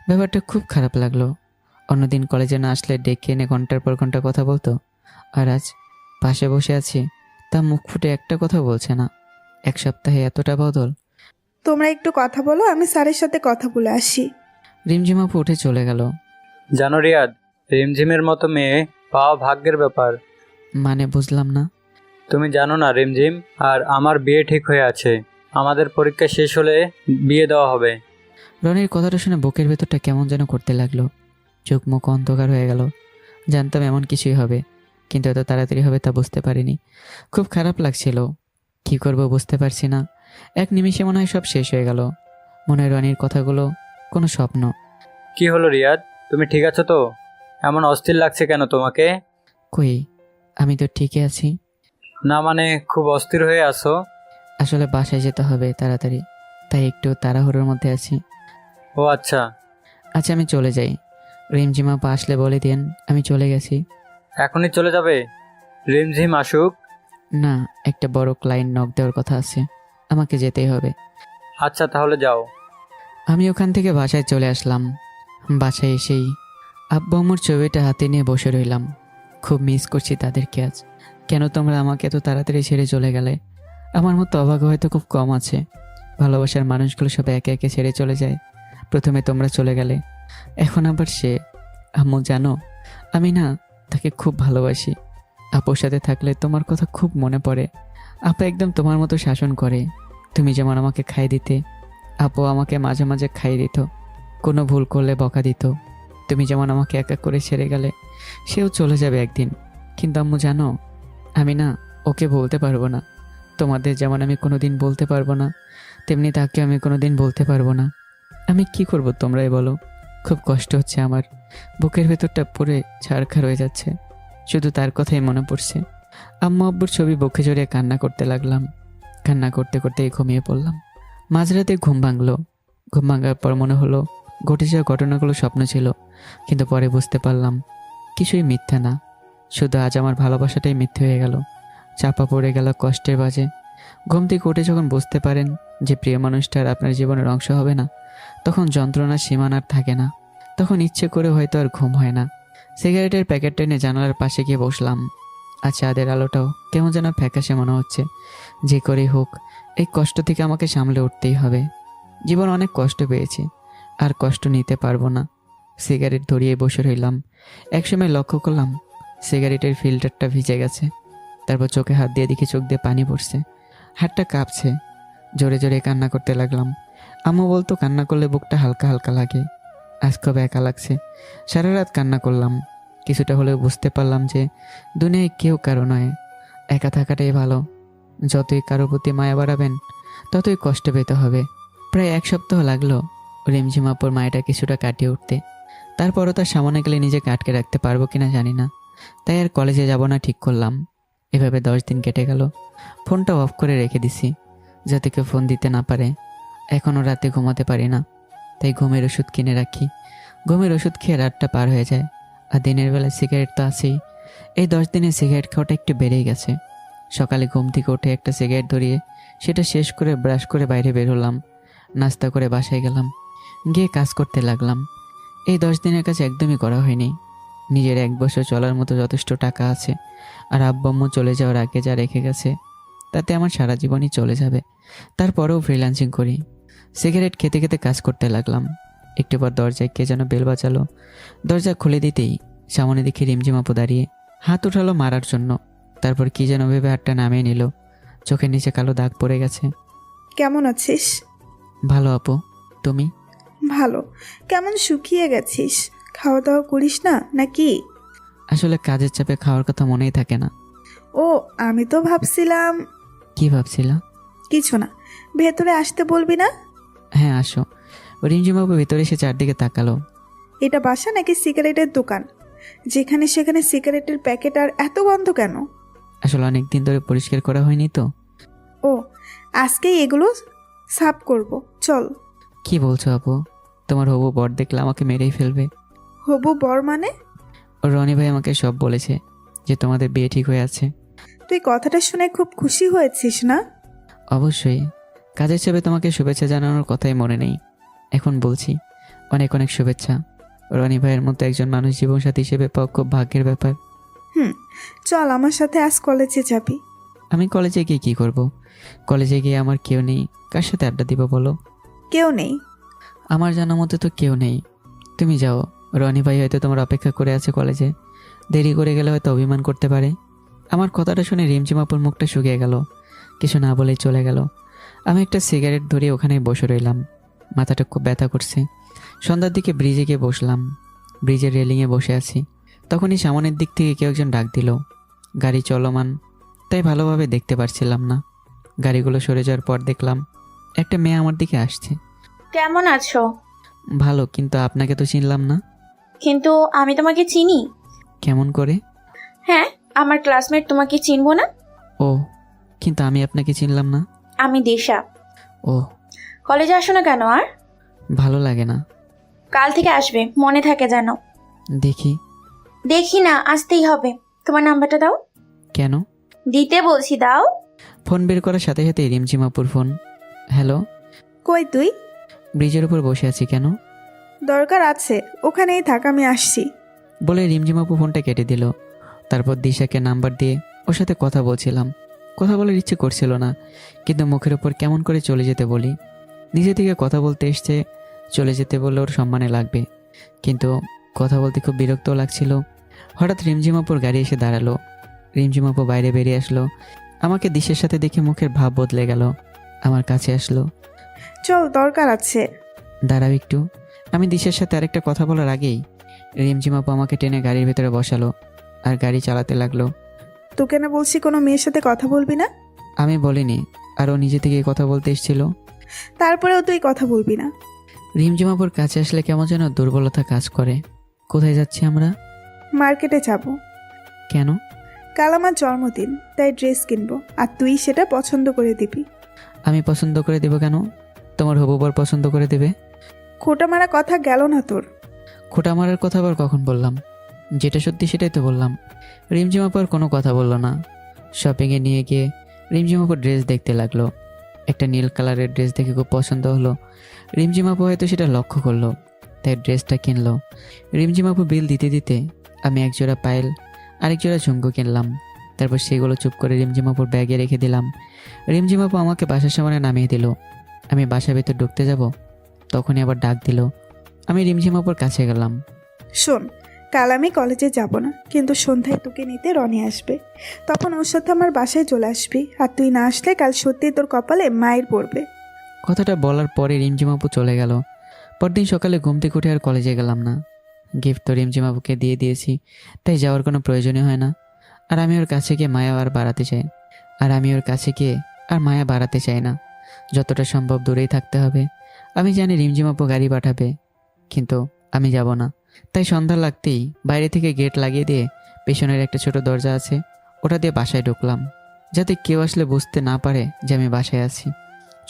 ব্যাপারটা খুব খারাপ লাগলো। অন্যদিন কলেজে না আসলে ডেকে এনে ঘন্টার পর ঘন্টা কথা বলতো, আর আজ পাশে বসে আছি, তা মুখ ফুটে একটা কথা বলছে না। এক সপ্তাহে এতটা বদল। তোমরা একটু কথা বলো, আমি স্যারের সাথে কথা বলে আসি। রিমঝিম আপু উঠে চলে গেল। জানো রিয়াদ, রিমঝিমের মতো মেয়ে পাওয়া ভাগ্যের ব্যাপার। মানে বুঝলাম না। তুমি জানো না রিমঝিম আর আমার বিয়ে ঠিক হয়ে আছে। আমাদের পরীক্ষা শেষ হলে বিয়ে দেওয়া হবে। রনির কথাটা শুনে বুকের ভেতরটা কেমন যেন করতে লাগলো। চোখ মুখ অন্ধকার হয়ে গেল। জানতাম এমন কিছুই হবে, কিন্তু এত তাড়াতাড়ি হবে তা বুঝতে পারিনি। খুব খারাপ লাগছিল। কী করব বুঝতে পারছি না। এক নিমিষে মনে হয় সব শেষ হয়ে গেল। মনে হয় রনির কথাগুলো কোনো স্বপ্ন। কি হলো রিয়াদ, তুমি ঠিক আছো তো? এমন অস্থির লাগছে কেন তোমাকে? কই, আমি তো ঠিকই আছি। না মানে খুব অস্থির হয়ে আছো। আসলে বাসায় যেতে হবে তাড়াতাড়ি, তাই একটু তাড়াহুড়োর মধ্যে আছি। ও আচ্ছা। আচ্ছা আমি চলে যাই। রিমঝিমা পা আসলে বলে দিন আমি চলে গেছি। এখনই চলে যাবে? রিমঝিম আসুক। না, একটা বড় ক্লায়েন্ট নক দেওয়ার কথা আছে, আমাকে যেতেই হবে। আচ্ছা তাহলে যাও। আমি ওখান থেকে বাসায় চলে আসলাম। বাসায় এসেই আব্বু আম্মুর ছবিটা হাতে নিয়ে বসে রইলাম। খুব মিস করছি তাদেরকে আজ। কেন তোমরা আমাকে এত তাড়াতাড়ি ছেড়ে চলে গেলে? আমার মতো অভাগা হয়তো খুব কম আছে। ভালোবাসার মানুষগুলো সব একে একে ছেড়ে চলে যায়। প্রথমে তোমরা চলে গেলে, এখন আবার সে। আম্মু জানো, আমি না তাকে খুব ভালোবাসি। আপুর সাথে থাকলে তোমার কথা খুব মনে পড়ে। আপু একদম তোমার মতো শাসন করে। তুমি যেমন আমাকে খাই দিতে, আপু আমাকে মাঝে মাঝে খাই দিত। কোনো ভুল করলে বকা দিত। তুমি যেমন আমাকে একা করে ছেড়ে গেলে, সেও চলে যাবে একদিন। কিন্তু আম্মু জানো, আমি না ওকে বলতে পারবো না। তোমাদের যেমন আমি কোনোদিন বলতে পারবো না, তেমনি তাকে আমি কোনোদিন বলতে পারবো না। আমি কি করব তোমরাই বলো। খুব কষ্ট হচ্ছে আমার। বুকের ভেতরটা পুরে ছাড়খাড় হয়ে যাচ্ছে। শুধু তার কথাই মনে পড়ছে। আম্মু আব্বুর ছবি বুকে জড়িয়ে কান্না করতে লাগলাম। কান্না করতে করতেই ঘুমিয়ে পড়লাম। মাঝরাতে ঘুম ভাঙলো। ঘুম ভাঙার পর মনে হলো ঘটে যাওয়া ঘটনাগুলো স্বপ্ন ছিল, কিন্তু পরে বুঝতে পারলাম কিছুই মিথ্যা না। শুধু আজ আমার ভালোবাসাটাই মিথ্যে হয়ে গেল। চাপা পড়ে গেল কষ্টের বাজে। ঘুম থেকে উঠে যখন বুঝতে পারেন যে প্রিয় মানুষটা আর আপনার জীবনের অংশ হবে না, তখন যন্ত্রণার সীমানার থাকে না। তখন ইচ্ছে করে হয়তো আর ঘুম হয় না। সিগারেটের প্যাকেট টেনে জানালার পাশে গিয়ে বসলাম। আর চাঁদের আলোটাও কেমন যেন ফ্যাকাশে মনে হচ্ছে। যে করেই হোক এই কষ্ট থেকে আমাকে সামলে উঠতেই হবে। জীবন অনেক কষ্ট পেয়েছি, আর কষ্ট নিতে পারবো না। সিগারেট ধরিয়ে বসে রইলাম। একসময় লক্ষ্য করলাম সিগারেটের ফিল্টারটা ভিজে গেছে। তারপর চোখে হাত দিয়ে দেখি চোখ দিয়ে পানি পড়ছে। হাতটা কাঁপছে। জোরে জোরে কান্না করতে লাগলাম। আম্মু বলতো কান্না করলে বুকটা হালকা হালকা লাগে। আজ খুব একা লাগছে। সারা রাত কান্না করলাম। কিছুটা হলেও বুঝতে পারলাম যে দুনিয়ায় কেউ কারো নয়। একা থাকাটাই ভালো। যতই কারো প্রতি মায়া বাড়াবেন ততই কষ্ট পেতে হবে। প্রায় 1 সপ্তাহ লাগলো রিমঝিম আপুর মায়াটা কিছুটা কাটিয়ে উঠতে। তারপরও তার সামনে গেলে নিজেকে আটকে রাখতে পারবো কিনা জানি না, তাই আর কলেজে যাব না ঠিক করলাম। এভাবে 10 দিন কেটে গেল। ফোনটা অফ করে রেখে দিছি যাতে কেউ ফোন দিতে না পারে। এখনও রাতে ঘুমাতে পারি না, তাই ঘুমের ওষুধ কিনে রাখি। ঘুমের ওষুধ খেয়ে রাতটা পার হয়ে যায়। আর দিনের বেলা সিগারেট তো আছেই। এই 10 দিনে সিগারেট খাওয়াটা একটু বেড়েই গেছে। সকালে ঘুম থেকে উঠে একটা সিগারেট ধরিয়ে সেটা শেষ করে ব্রাশ করে বাইরে বের হলাম। নাস্তা করে বাসায় গেলাম, গিয়ে কাজ করতে লাগলাম। এই 10 দিনের কাজ একদমই করা হয়নি। নিজের 1 বছর চলার মতো যথেষ্ট টাকা আছে, আর আব্বু আম্মু চলে যাওয়ার আগে যা রেখে গেছে তাতে আমার সারা জীবনই চলে যাবে। তারপরেও ফ্রিল্যান্সিং করি। সিগারেট খেতে খেতে কাজ করতে লাগলাম। একটু পর দরজায় কে যেন বেল বাজালো। দরজা খুলে দিতেই সামনে দেখি রিমঝিম আপু দাঁড়িয়ে, হাত উঠালো মারার জন্য। তারপর কি যেন ভেবে হাতটা নামিয়ে নিল। চোখের নিচে কালো দাগ পড়ে গেছে। কেমন আছিস? ভালো আপু, তুমি? ভালো। কেমন শুকিয়ে গেছিস? খাওয়া দাওয়া করিস না নাকি? আসলে কাজের চাপে খাওয়ার কথা মনেই থাকে না। ও, আমি তো ভাবছিলাম। কি ভাবছিলা? কিছু না, ভেতরে আসতে বলবি না? হ্যাঁ আসো। রিমঝিম আপু ভিতরে এসে চারদিকে তাকালো। এটা বাসা নাকি সিগারেটের দোকান? যেখানে সেখানে সিগারেটের প্যাকেট, আর এত গন্ধ কেন? আসলে অনেক দিন ধরে পরিষ্কার করা হয়নি তো। ও, আজকেই এগুলো সাফ করব। চল। কি বলছো আপু? তোমার হবু বর দেখলে আমাকে মেরেই ফেলবে। হবু বর মানে? রনি ভাই আমাকে সব বলেছে যে তোমাদের বিয়ে ঠিক হয়ে আছে। তুই কথাটা শুনে খুব খুশি হয়েছিস না? অবশ্যই। কাজের চাপে তোমাকে শুভেচ্ছা জানানোর কথাই মনে নেই। এখন বলছি, অনেক অনেক শুভেচ্ছা। রনি ভাইয়ের মতো একজন মানুষ জীবনসাথী হিসেবে পাওয়া খুব ভাগ্যের ব্যাপার। চল আমার সাথে আজ কলেজে যাবি। আমি কলেজে গিয়ে কী করব? কলেজে গিয়ে আমার কেউ নেই, কার সাথে আড্ডা দিব বলো? কেউ নেই? আমার জানা মতে তো কেউ নেই। তুমি যাও, রনি ভাই হয়তো তোমার অপেক্ষা করে আছে কলেজে। দেরি করে গেলে হয়তো অভিমান করতে পারে। আমার কথাটা শুনে রিমঝিম আপুর মুখটা শুকিয়ে গেল। কিছু না বলেই চলে গেল। আমি একটা সিগারেট ধরে ওখানেই বসে রইলাম। মাথাটা খুব ব্যথা করছে। সন্ধ্যার দিকে ব্রিজে গিয়ে বসলাম। ব্রিজের রেলিংয়ে বসে আছি। তখনই সামনের দিক থেকে কেউ একজন ডাক দিল। গাড়ি চলমান, তাই ভালোভাবে দেখতে পারছিলাম না। গাড়িগুলো সরে যাওয়ার পর দেখলাম একটা মেয়ে আমার দিকে আসছে। কেমন আছো? ভালো, কিন্তু আপনাকে তো চিনলাম না। কিন্তু আমি তোমাকে চিনি। কেমন করে? হ্যাঁ, আমার ক্লাসমেট, তোমাকে চিনবো না? ও, কিন্তু আমি আপনাকে চিনলাম না। আমি দিশা। ও, কলেজে আসো না কেন আর? ভালো লাগে না। কাল থেকে আসবে, মনে থাকে যেন। দেখি। দেখি না, আসতেই হবে। তোমার নাম্বারটা দাও। কেন? দিতে বলছি, দাও। ফোন বের করার সাথে সাথে রিমঝিম আপুর ফোন। হ্যালো। কই তুই? ব্রিজের উপর বসে আছি। কেন? দরকার আছে, ওখানেই থাক, আমি আসছি। বলে রিমঝিম আপু ফোনটা কেটে দিল। তারপর দিশাকে নাম্বার দিয়ে ওর সাথে কথা বলছিলাম। কথা বলার ইচ্ছে করছিল না, কিন্তু মুখের ওপর কেমন করে চলে যেতে বলি। নিজে থেকে কথা বলতে এসছে, চলে যেতে বললে ওর সম্মানে লাগবে, কিন্তু কথা বলতে খুব বিরক্তও লাগছিল। হঠাৎ রিমঝিম আপুর গাড়ি এসে দাঁড়ালো। রিমঝিম আপু বাইরে বেরিয়ে আসলো। আমাকে দিশের সাথে দেখে মুখের ভাব বদলে গেল। আমার কাছে আসলো। চল, দরকার আছে। দাঁড়াও একটু। আমি দিশের সাথে আরেকটা কথা বলার আগেই রিমঝিম আপু আমাকে টেনে গাড়ির ভেতরে বসালো আর গাড়ি চালাতে লাগলো। তোকে না বলছি কোনো মেয়ের সাথে কথা বলবি না? আমি বলিনি, আর ও নিজে থেকে কথা বলতে এসেছিল। তারপরেও তুই কথা বলবি না? রিমঝিম আপুর কাছে আসলে কেমন যেন দুর্বলতা কাজ করে। কোথায় যাচ্ছি আমরা? মার্কেটে যাব। কেন? কাল আমার জন্মদিন, তাই ড্রেস কিনবো, আর তুই সেটা পছন্দ করে দিবি। আমি পছন্দ করে দেব কেন? তোমার হবু বর পছন্দ করে দেবে। খোটা মারা কথা গেল না তোর? খোটা মারার কথা আবার কখন বললাম? যেটা সত্যি সেটাই তো বললাম। রিমঝিম আপু আর কোনো কথা বললো না। শপিংয়ে নিয়ে গিয়ে রিমঝিম আপুর ড্রেস দেখতে লাগলো। একটা নীল কালারের ড্রেস দেখে খুব পছন্দ হলো। রিমঝিম আপু হয়তো সেটা লক্ষ্য করলো, তাই ড্রেসটা কিনলো। রিমঝিম আপু বিল দিতে দিতে আমি একজোড়া পায়েল আরেক জোড়া ঝুমকো কিনলাম। তারপর সেগুলো চুপ করে রিমঝিম আপুর ব্যাগে রেখে দিলাম। রিমঝিম আপু আমাকে বাসার সামনে নামিয়ে দিল। আমি বাসার ভেতর ঢুকতে যাব, তখনই আবার ডাক দিল। আমি রিমঝিম আপুর কাছে গেলাম। শোন, কাল আমি কলেজে যাব না, কিন্তু সন্ধ্যায় তোকে নিতে রনি আসবে। তখন ওর সাথে আমার বাসায় চলে আসবি, আর তুই না আসলে কাল সত্যি তোর কপালে মায়ের পড়বে। কথাটা বলার পরে রিমঝিম আপু চলে গেল। পরদিন সকালে ঘুম থেকে উঠে আর কলেজে গেলাম না। গিফট তো রিমঝিম আপুকে দিয়ে দিয়েছি, তাই যাওয়ার কোনো প্রয়োজনই হয় না। আর আমি ওর কাছে গিয়ে মায়া আর বাড়াতে চাই মায়া বাড়াতে চাই না। যতটা সম্ভব দূরেই থাকতে হবে। আমি জানি রিমঝিম আপু গাড়ি পাঠাবে, কিন্তু আমি যাব না। তাই সন্ধ্যা লাগতেই বাইরে থেকে গেট লাগিয়ে দিয়ে পেছনের একটা ছোট দরজা আছে, ওটা দিয়ে বাসায় ঢুকলাম, যাতে কেউ আসলে বুঝতে না পারে যে আমি বাসায় আছি।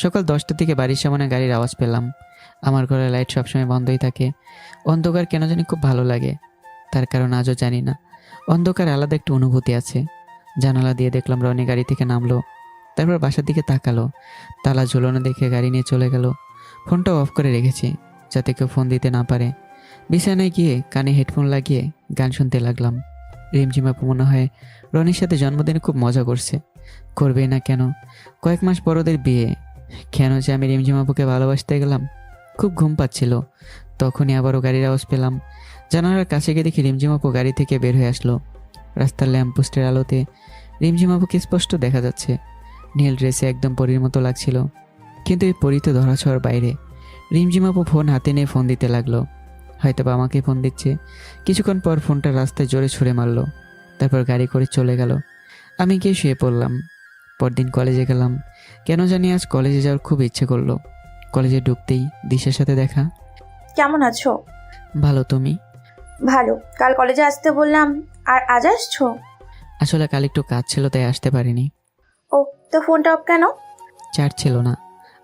সকাল 10টার দিকে বাড়ির সামনে গাড়ির আওয়াজ পেলাম। আমার ঘরের লাইট সবসময় বন্ধই থাকে। অন্ধকার কেন জানি খুব ভালো লাগে, তার কারণ আজও জানি না। অন্ধকার আলাদা একটা অনুভূতি আছে। জানালা দিয়ে দেখলাম রনি গাড়ি থেকে নামলো, তারপর বাসার দিকে তাকালো। তালা ঝুলানো দেখে গাড়ি নিয়ে চলে গেল। ফোনটা অফ করে রেখেছি যাতে কেউ ফোন দিতে না পারে। বিছানায় গিয়ে কানে হেডফোন লাগিয়ে গান শুনতে লাগলাম। রিমঝিম আপু মনে হয় রনির সাথে জন্মদিনে খুব মজা করবেই না কেন? কয়েক মাস পর ওদের বিয়ে। কেন যে আমি রিমঝিম আপুকে ভালোবাসতে গেলাম? খুব ঘুম পাচ্ছিল, তখনই আবারও গাড়ির আওয়াজ পেলাম। জানালার কাছে গিয়ে দেখি রিমঝিম আপু গাড়ি থেকে বের হয়ে আসলো। রাস্তার ল্যাম্পপোস্টের আলোতে রিমঝিম আপুকে স্পষ্ট দেখা যাচ্ছে। নীল ড্রেসে একদম পরীর মতো লাগছিল, কিন্তু এই পরী তো ধরাছোঁয়ার বাইরে। রিমঝিম আপু ফোন হাতে নিয়ে ফোন দিতে লাগলো, হয়তো বা আমাকে ফোন দিচ্ছে। কিছুক্ষণ পর ফোনটা রাস্তায় জোরে ছুঁড়ে মারলো, তারপর গাড়ি করে চলে গেল। আমি গিয়ে শুয়ে পড়লাম। পরদিন কলেজে গেলাম। কেন জানি আজ কলেজে যাওয়ার খুব ইচ্ছে করলো। কলেজে ঢুকতেই দিশার সাথে দেখা। কেমন আছো? ভালো, তুমি? ভালো। কাল কলেজে আসতে বললাম, আর আজ আসছো? আসলে কাল একটু কাজ ছিল, তাই আসতে পারিনি। ও, তো ফোনটা অফ কেন? চার্জ ছিল না,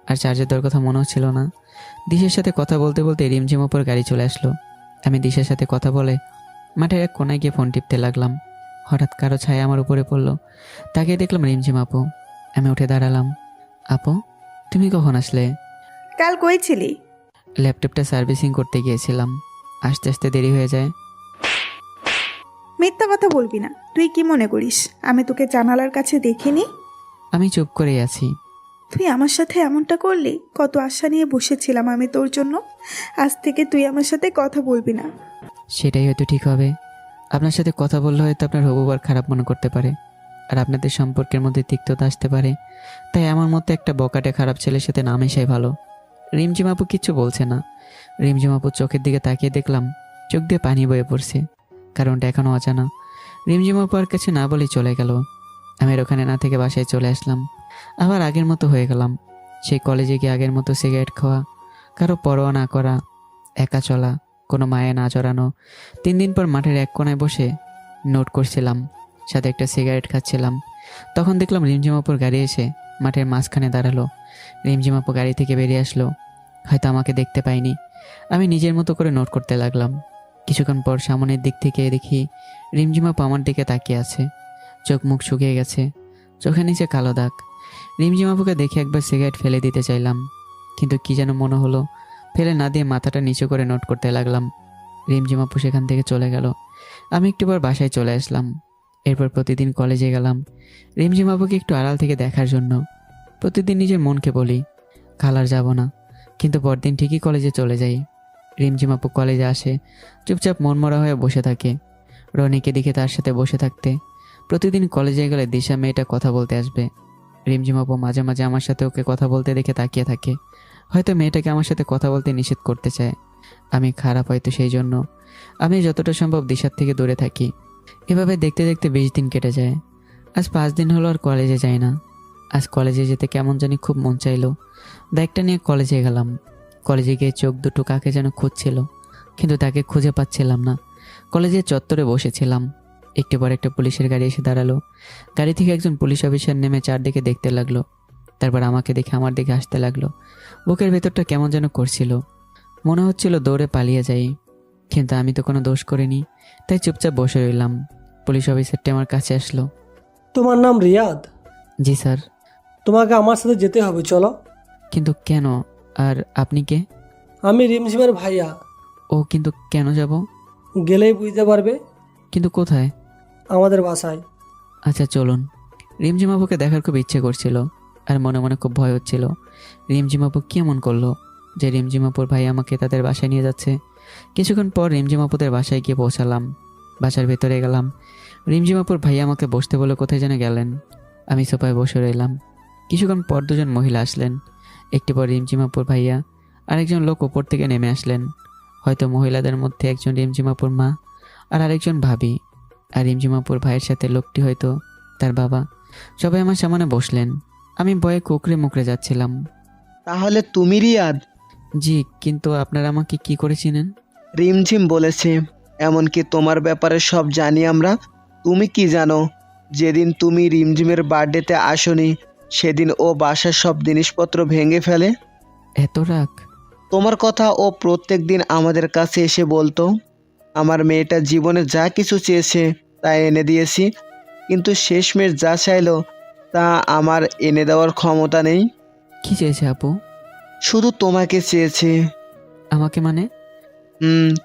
আর চার্জের দেওয়ার কথা মনেও ছিল না। দিশার সাথে কথা বলতে বলতে রিমঝিম ওপর গাড়ি চলে আসলো। আমি দিশার সাথে কথা বলে মাঠের এক কোনায় গিয়ে ফোন টিপতে লাগলাম। হঠাৎ কারো ছায়া আমার উপরে পড়লো। তাকে দেখলাম রিমঝিম আপু। আমি উঠে দাঁড়ালাম। আপু, তুমি কখন আসলে? কাল কই ছিলি? ল্যাপটপটা সার্ভিসিং করতে গিয়েছিলাম, আস্তে আস্তে দেরি হয়ে যায়। মিথ্যা কথা বলবি না। তুই কি মনে করিস আমি তোকে জানালার কাছে দেখিনি? আমি চুপ করেই আছি। তুই আমার সাথে এমনটা করলি? কত আশা নিয়ে বসেছিলাম আমি তোর জন্য। আজ থেকে তুই আমার সাথে কথা বলবি না। সেটাই হয়তো ঠিক হবে। আপনার সাথে কথা বললে হয়তো আপনার হবুবার খারাপ মনে করতে পারে, আর আপনাদের সম্পর্কের মধ্যে তিক্ততা আসতে পারে। তাই আমার মতো একটা বকাটে খারাপ ছেলের সাথে না মেশাই ভালো। রিমঝিম আপু কিচ্ছু বলছে না। রিমঝিম আপুর চোখের দিকে তাকিয়ে দেখলাম চোখ দিয়ে পানি বয়ে পড়ছে। কারণটা এখনও অজানা। রিমঝিম আপু আর কাছে না বলেই চলে গেল। আমি আর ওখানে না থেকে বাসায় চলে আসলাম। আবার আগের মতো হয়ে গেলাম। সেই কলেজে গিয়ে আগের মতো সিগারেট খাওয়া, কারো পরোয়া না করা, একা চলা, কোনো মায়ে না জড়ানো। 3 দিন পর মাঠের এক কোনায় বসে নোট করছিলাম, সাথে একটা সিগারেট খাচ্ছিলাম। তখন দেখলাম রিমঝিম আপুর গাড়ি এসে মাঠের মাঝখানে দাঁড়ালো। রিমঝিম আপু গাড়ি থেকে বেরিয়ে আসলো, হয়তো আমাকে দেখতে পাইনি। আমি নিজের মতো করে নোট করতে লাগলাম। কিছুক্ষণ পর সামনের দিক থেকে দেখি রিমঝিম আপু আমার দিকে তাকিয়ে আছে। চোখ মুখ শুকিয়ে গেছে, চোখের নিচে কালো দাগ। রিমঝিম আপুকে দেখে একবার সিগারেট ফেলে দিতে চাইলাম, কিন্তু কি যেন মনে হলো, ফেলে না দিয়ে মাথাটা নিচু করে নোট করতে লাগলাম। রিমঝিম আপু সেখান থেকে চলে গেল। আমি একটু পর বাসায় চলে আসলাম। এরপর প্রতিদিন কলেজে গেলাম রিমঝিম আপুকে একটু আড়াল থেকে দেখার জন্য। প্রতিদিন নিজের মনকে বলি কাল আর যাব না, কিন্তু পরদিন ঠিকই কলেজে চলে যাই। রিমঝিম আপু কলেজে আসে, চুপচাপ মনমরা হয়ে বসে থাকে। রনিকে দেখে তার সাথে বসে থাকতে। প্রতিদিন কলেজে গেলে দিশা মেয়েটা কথা বলতে আসবে। রিমঝিম আপু মাঝে মাঝে আমার সাথে ওকে কথা বলতে দেখে তাকিয়ে থাকে, হয়তো মেয়েটাকে আমার সাথে কথা বলতে নিষেধ করতে চায়। আমি খারাপ হয়তো, সেই জন্য আমি যতটা সম্ভব দিশার থেকে দূরে থাকি। এভাবে দেখতে দেখতে 20 দিন কেটে যায়। আজ 5 দিন হলো আর কলেজে যাই না। আজ কলেজে যেতে কেমন জানি খুব মন চাইলো। ব্যাগটা নিয়ে কলেজে গেলাম। কলেজে গিয়ে চোখ দুটো কাকে যেন খুঁজছিল, কিন্তু তাকে খুঁজে পাচ্ছিলাম না। কলেজের চত্বরে বসেছিলাম। একটু পর একটা পুলিশের গাড়ি এসে দাঁড়ালো। গাড়ি থেকে একজন পুলিশ অফিসার নেমে চারদিকে দেখতে লাগলো, তারপর আমাকে দেখে আমার দিকে আসতে লাগলো। বুকের ভেতরটা কেমন যেন করছিল, মনে হচ্ছিল দৌড়ে পালিয়ে যাই, কিন্তু আমি তো কোনো দোষ করিনি, তাই চুপচাপ বসে রইলাম। পুলিশ অফিসারটি আমার কাছে আসলো। তোমার নাম রিয়াদ? জি স্যার। তোমাকে আমার সাথে যেতে হবে, চলো। কিন্তু কেন? আর আপনি কে? আমি রিমঝিমের ভাইয়া। ও, কিন্তু কেন যাব? গেলেই বুঝতে পারবে। কিন্তু কোথায়? আমাদের বাসায়। আচ্ছা চলুন। রিমঝিম আপুকে দেখার খুব ইচ্ছে করছিল, আর মনে মনে খুব ভয় হচ্ছিল। রিমঝিম আপু কি এমন করলো যে রিমঝিম আপুর ভাই আমাকে তাদের বাসায় নিয়ে যাচ্ছে? কিছুক্ষণ পর রিমঝিম আপুদের বাসায় গিয়ে পৌঁছালাম। বাসার ভেতরে গেলাম। রিমঝিম আপুর ভাই আমাকে বসতে বলে কোথায় যেন গেলেন। আমি সোফায় বসে রইলাম। কিছুক্ষণ পর 2জন মহিলা আসলেন। একটি পর রিমঝিম আপুর ভাইয়া আরেকজন লোক ওপর থেকে নেমে আসলেন। হয়তো মহিলাদের মধ্যে একজন রিমঝিম আপুর মা আর আরেকজন ভাবি। আর রিমঝিমাপুর ভাইয়ের সাথে লোকটি হয়তো তার বাবা। সবাই আমার সামনে বসলেন। আমি ভয়ে কুকড়ে মুকড়ে যাচ্ছিলাম। তাহলে তুমি রিয়াদ? জি, কিন্তু আপনারা আমাকে কি করে চিনেন? রিমঝিম বলেছে, এমনকি তোমার ব্যাপারে সব জানি আমরা। তুমি কি জানো, যেদিন তুমি রিমঝিমের বার্থডেতে আসনি সেদিন ও বাসার সব জিনিসপত্র ভেঙে ফেলে। এত রাগ? তোমার কথা ও প্রত্যেক দিন আমাদের কাছে এসে বলতো, আমার মেয়েটা জীবনে যা কিছু চেয়েছে তা এনে দিয়েছি, কিন্তু শেষমেশ যা চাইলো তা আমার এনে দেওয়ার ক্ষমতা নেই। কি চেয়েছে আপু? শুধু তোমাকে চেয়েছে। আমাকে মানে?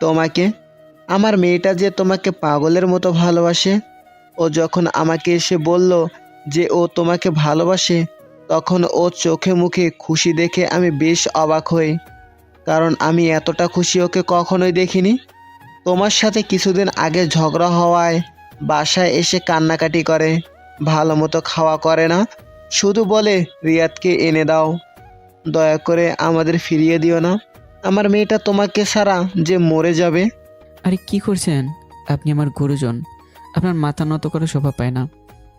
তোমাকে। আমার মেয়েটা যে তোমাকে পাগলের মতো ভালোবাসে। ও যখন আমাকে এসে বলল যে ও তোমাকে ভালোবাসে, তখন ও চোখে মুখে খুশি দেখে আমি বেশ অবাক হই, কারণ আমি এতটা খুশি ওকে কখনোই দেখিনি। তোমার সাথে কিছুদিন আগে ঝগড়া হওয়ায় বাসায় এসে কান্নাকাটি করে, ভালো মতো খাওয়া করে না, শুধু বলে রিয়াদকে এনে দাও, দয়া করে আমাদের ফিরিয়ে দিও না, আমার মেয়েটা তোমাকে ছাড়া যে মরে যাবে। আরে কি করছেন আপনি? আমার গুরুজন, আপনার মাথা নত করে শোভা পায় না,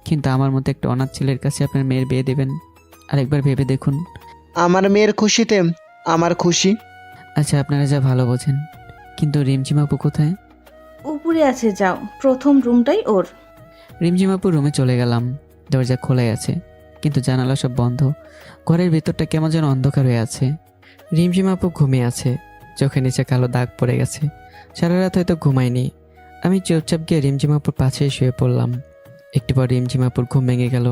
কিন্তু আমার মতো একটা অনাথ ছেলের কাছে আপনার মেয়ের বিয়ে দেবেন? আরেকবার ভেবে দেখুন। আমার মেয়ের খুশিতে আমার খুশি। আচ্ছা, আপনারা যা ভালো বোঝেন, কিন্তু রিমঝিম আপু কোথায়? উপরে আছে, যাও, প্রথম রুমটাই ওর। রিমঝিম আপুর রুমে চলে গেলাম। দরজা খোলাই আছে, কিন্তু জানালা সব বন্ধ। ঘরের ভেতরটা কেমন যেন অন্ধকার হয়ে আছে। রিমঝিম আপু ঘুমিয়ে আছে, চোখের নিচে কালো দাগ পড়ে গেছে। সারা রাত হয়তো ঘুমায়নি। আমি চুপচাপ গিয়ে রিমঝিম আপুর পাশে শুয়ে পড়লাম। একটু পর রিমঝিম আপুর ঘুম ভেঙে গেল।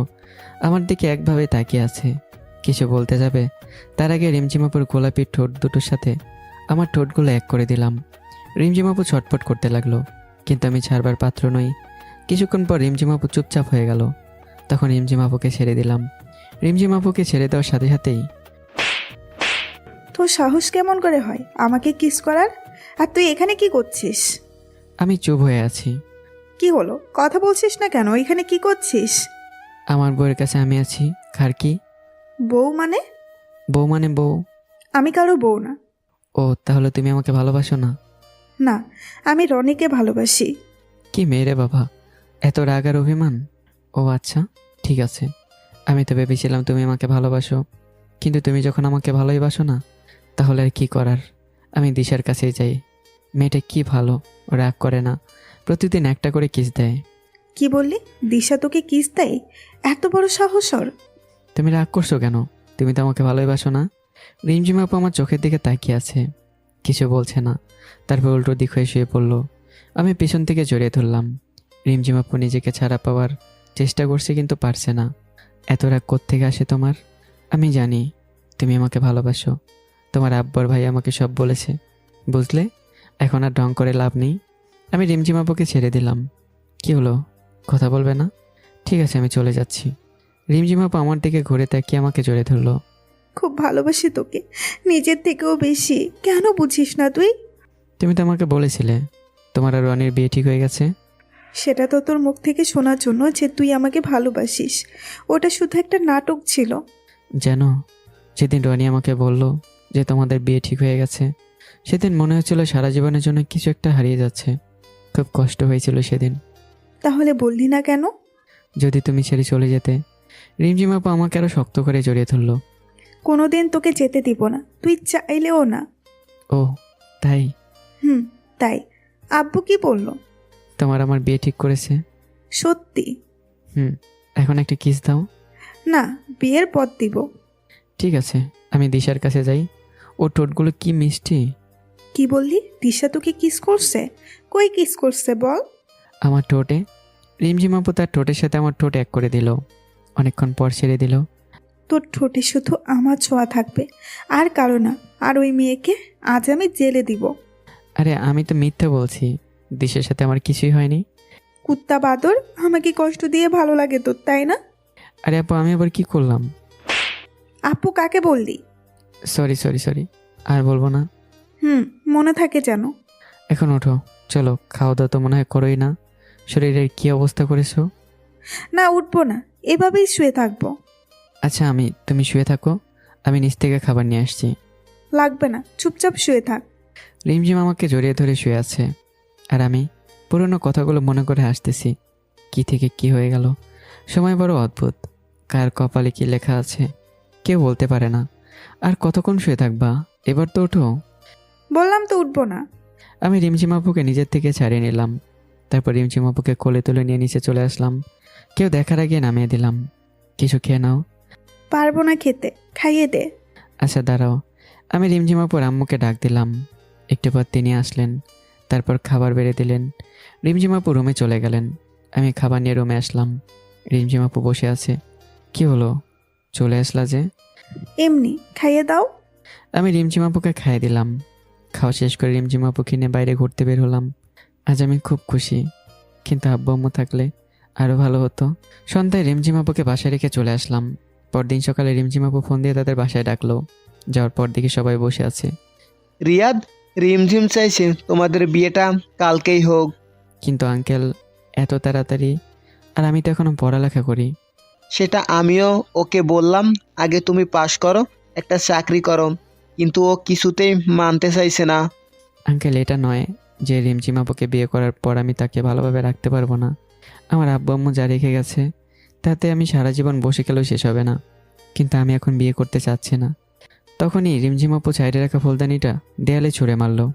আমার দিকে একভাবে তাকিয়ে আছে, কিছু বলতে যাবে তার আগে রিমঝিম আপুর গোলাপি ঠোঁট দুটোর সাথে আমার ঠোঁটগুলো এক করে দিলাম। রিমঝিম আপু ছটফট করতে লাগলো, কিন্তু আমি ছাড়বার পাত্র নই। কিছুক্ষণ পর রিমঝিম আপু চুপচাপ হয়ে গেল। তখন রিমঝিম আপুকে ছেড়ে দিলাম। রিমঝিম আপুকে ছেড়ে দেওয়ার সাথে সাথেই তোর সাহস কেমন করে হয় আমাকে কিস করার? আর তুই এখানে কি করছিস? আমি চুপ হয়ে আছি। কি হলো, কথা বলছিস না কেন? এখানে কি করছিস? আমার বউয়ের কাছে আমি আছি। খার কি? বউ মানে? বউ মানে বউ। আমি কারো বউ না। ও, তাহলে তুমি আমাকে ভালোবাসো না? না, আমি রনিকে ভালোবাসি। কি মেয়ে বাবা, এত রাগ আর অভিমান! ও আচ্ছা, ঠিক আছে। আমি তো ভেবেছিলাম তুমি আমাকে ভালোবাসো, কিন্তু তুমি যখন আমাকে ভালোই বাসো না, তাহলে আর কি করার। আমি দিশার কাছেই যাই। মেয়েটা কি ভালো, রাগ করে না, প্রতিদিন একটা করে কিস দেয়। কি বললি? দিশা তোকে কিস দেয়? এত বড় সাহস ওর? তুমি রাগ করছো কেন? তুমি তো আমাকে ভালোই বাসো না? রিমঝিম আপু আমার চোখের দিকে তাকিয়ে আছে, কিছু বলছে না। তারপর উল্টো দিক হয়ে শুয়ে পড়লো। আমি পিছন থেকে জড়িয়ে ধরলাম। রিমঝিম আপু নিজেকে ছাড়া পাওয়ার চেষ্টা করছে, কিন্তু পারছে না। এত রাগ কোত্থেকে আসে তোমার? আমি জানি তুমি আমাকে ভালোবাসো। তোমার আব্বর ভাই আমাকে সব বলেছে, বুঝলে? এখন আর ঢং করে লাভ নেই। আমি রিমঝিম আপুকে ছেড়ে দিলাম। কি হলো, কথা বলবে না? ঠিক আছে, আমি চলে যাচ্ছি। রিমঝিম আপু আমার দিকে ঘুরে তাকিয়ে আমাকে জড়িয়ে ধরলো। খুব ভালোবাসি তোকে, নিজের থেকেও বেশি। কেন বুঝিস না তুই? তুমি তো আমাকে বলেছিলে তোমার আর রনির বিয়ে ঠিক হয়ে গেছে। সেটা তো তোর মুখ থেকে শোনার জন্য যে তুই আমাকে ভালোবাসিস। ওটা শুধু একটা নাটক ছিল। জানো, যেদিন রনি আমাকে বলল যে তোমাদের বিয়ে ঠিক হয়ে গেছে, সেদিন মনে হচ্ছিল সারা জীবনের জন্য কিছু একটা হারিয়ে যাচ্ছে। খুব কষ্ট হয়েছিল সেদিন। তাহলে বললি না কেন? যদি তুমি ছেড়ে চলে যেতে। রিমঝিম আপু আমাকে আরো শক্ত করে জড়িয়ে ধরলো। কোনোদিন তোকে যেতে দিব না, তুই চাইলেও না। ও তাই? তাই। আব্বু কি বলল? তোমার আমার বিয়ে ঠিক করেছে। সত্যি? এখন একটা কিস দাও। না, বিয়ের পর দিব। ঠিক আছে, আমি দিশার কাছে যাই। ও ঠোঁটগুলো কি মিষ্টি। কি বললি? দিশা তোকে কিস করছে? কই কিস করছে বল? আমার ঠোঁটে। রিমঝিম আপু তার ঠোঁটের সাথে আমার ঠোঁট এক করে দিল। অনেকক্ষণ পর ছেড়ে দিল। তোর ঠোঁটে শুধু আমার ছোঁয়া থাকবে, আর কারো না। আর ওই মেয়েকে আজ আমি জেলে দিব। আরে আমি তো মিথ্যে বলছি, দিশার সাথে আমার কিছুই হয়নি। কুত্তা বাদর, আমাকে কষ্ট দিয়ে ভালো লাগে তোর, তাই না? আরে আপু, আমি আবার কি করলাম? আপু কাকে বললি? সরি সরি সরি, আর বলবো না। মনে থাকে যেন। এখন ওঠো, চলো। খাওয়া দাওয়া তো মনে হয় করোই না। শরীরের কি অবস্থা করেছো? না, উঠবো না, এভাবেই শুয়ে থাকবো। আচ্ছা, তুমি শুয়ে থাকো, আমি নিচ থেকে খাবার নিয়ে আসছি। লাগবে না, চুপচাপ শুয়ে থাক। রিমঝিম আমাকে জড়িয়ে ধরে শুয়ে আছে, আর আমি পুরনো কথাগুলো মনে করে হাসতেছি। কি থেকে কি হয়ে গেল। সময় বড় অদ্ভুত। কার কপালে কি লেখা আছে কেউ বলতে পারে না। আর কতক্ষণ শুয়ে থাকবা? এবার তো ওঠো। বললাম তো উঠবো না। আমি রিমঝিম আপুকে নিজের থেকে ছাড়িয়ে নিলাম। তারপর রিমঝিম আপুকে কোলে তুলে নিয়ে নিচে চলে আসলাম। কেউ দেখার আগে নামিয়ে দিলাম। কিছু খেয়ে নাও। পারবো না খেতে, খাইয়ে দে। আচ্ছা দাঁড়াও। আমি রিমঝিম আপুর আম্মুকে ডাক দিলাম। একটু পর তিনি আসলেন। তারপর খাবার বেড়ে দিলেন। রিমঝিম আপু রুমে চলে গেলেন। আমি খাবার নিয়ে রুমে আসলাম। রিমঝিম আপু বসে আছে। কি হলো, চলে আসলা যে? এমনি খাইয়ে দাও। আমি রিমঝিম আপুকে খাইয়ে দিলাম। খাওয়া শেষ করে রিমঝিম আপু কিনে বাইরে ঘুরতে বের হলাম। আজ আমি খুব খুশি, কিন্তু আব্বু আম্মু থাকলে আরও ভালো হতো। সন্ধ্যায় রিমঝিম আপুকে বাসায় রেখে চলে আসলাম। পরদিন সকালে রিমঝিম আপু ফোন দিয়ে তাদের বাসায় ডাকলো। যাওয়ার পর দেখি সবাই বসে আছে। রিয়াদ, রিমঝিম চাইছে তোমাদের বিয়েটা কালকেই হোক। কিন্তু আঙ্কেল, এত তাড়াতাড়ি? আর আমি তো এখনো পড়ালেখা করি। সেটা আমিও ওকে বললাম, আগে তুমি পাশ করো, একটা চাকরি করো, কিন্তু ও কিছুতেই মানতে চাইছে না। আঙ্কেল, এটা নয় যে রিমঝিম আপুকে বিয়ে করার পর আমি তাকে ভালোভাবে রাখতে পারবো না। আমার আব্বু আম্মু যা রেখে গেছে তাতে আমি সারা জীবন বসে গেলেও শেষ হবে না। কিন্তু আমি এখন বিয়ে করতে চাচ্ছি না। তখনই রিমঝিম আপু সাইডে রাখা ফুলদানিটা দেয়ালে ছুঁড়ে মারলো।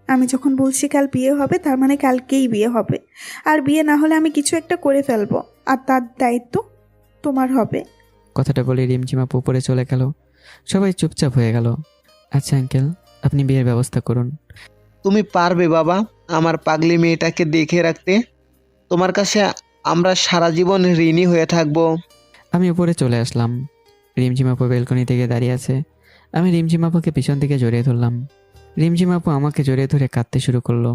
আমি যখন বলছি কাল বিয়ে হবে, তার মানে কালকেই বিয়ে হবে। আর বিয়ে না হলে আমি কিছু একটা করে ফেলবো, আর তার দায়িত্ব তোমার হবে। কথাটা বলে রিমঝিম আপু উপরে চলে গেল। সবাই চুপচাপ হয়ে গেল। আচ্ছা আঙ্কেল, আপনি বিয়ের ব্যবস্থা করুন। তুমি পারবে বাবা আমার পাগলি মেয়েটাকে দেখে রাখতে? তোমার কাছে আমরা সারা জীবন ঋণী হয়ে থাকবো। আমি উপরে চলে আসলাম। রিমঝিম আপু বেলকনি থেকে দাঁড়িয়ে আছে। আমি রিমঝিম আপুকে পিছন থেকে জড়িয়ে ধরলাম। রিমঝিম আপু আমাকে জড়িয়ে ধরে কাঁদতে শুরু করলো।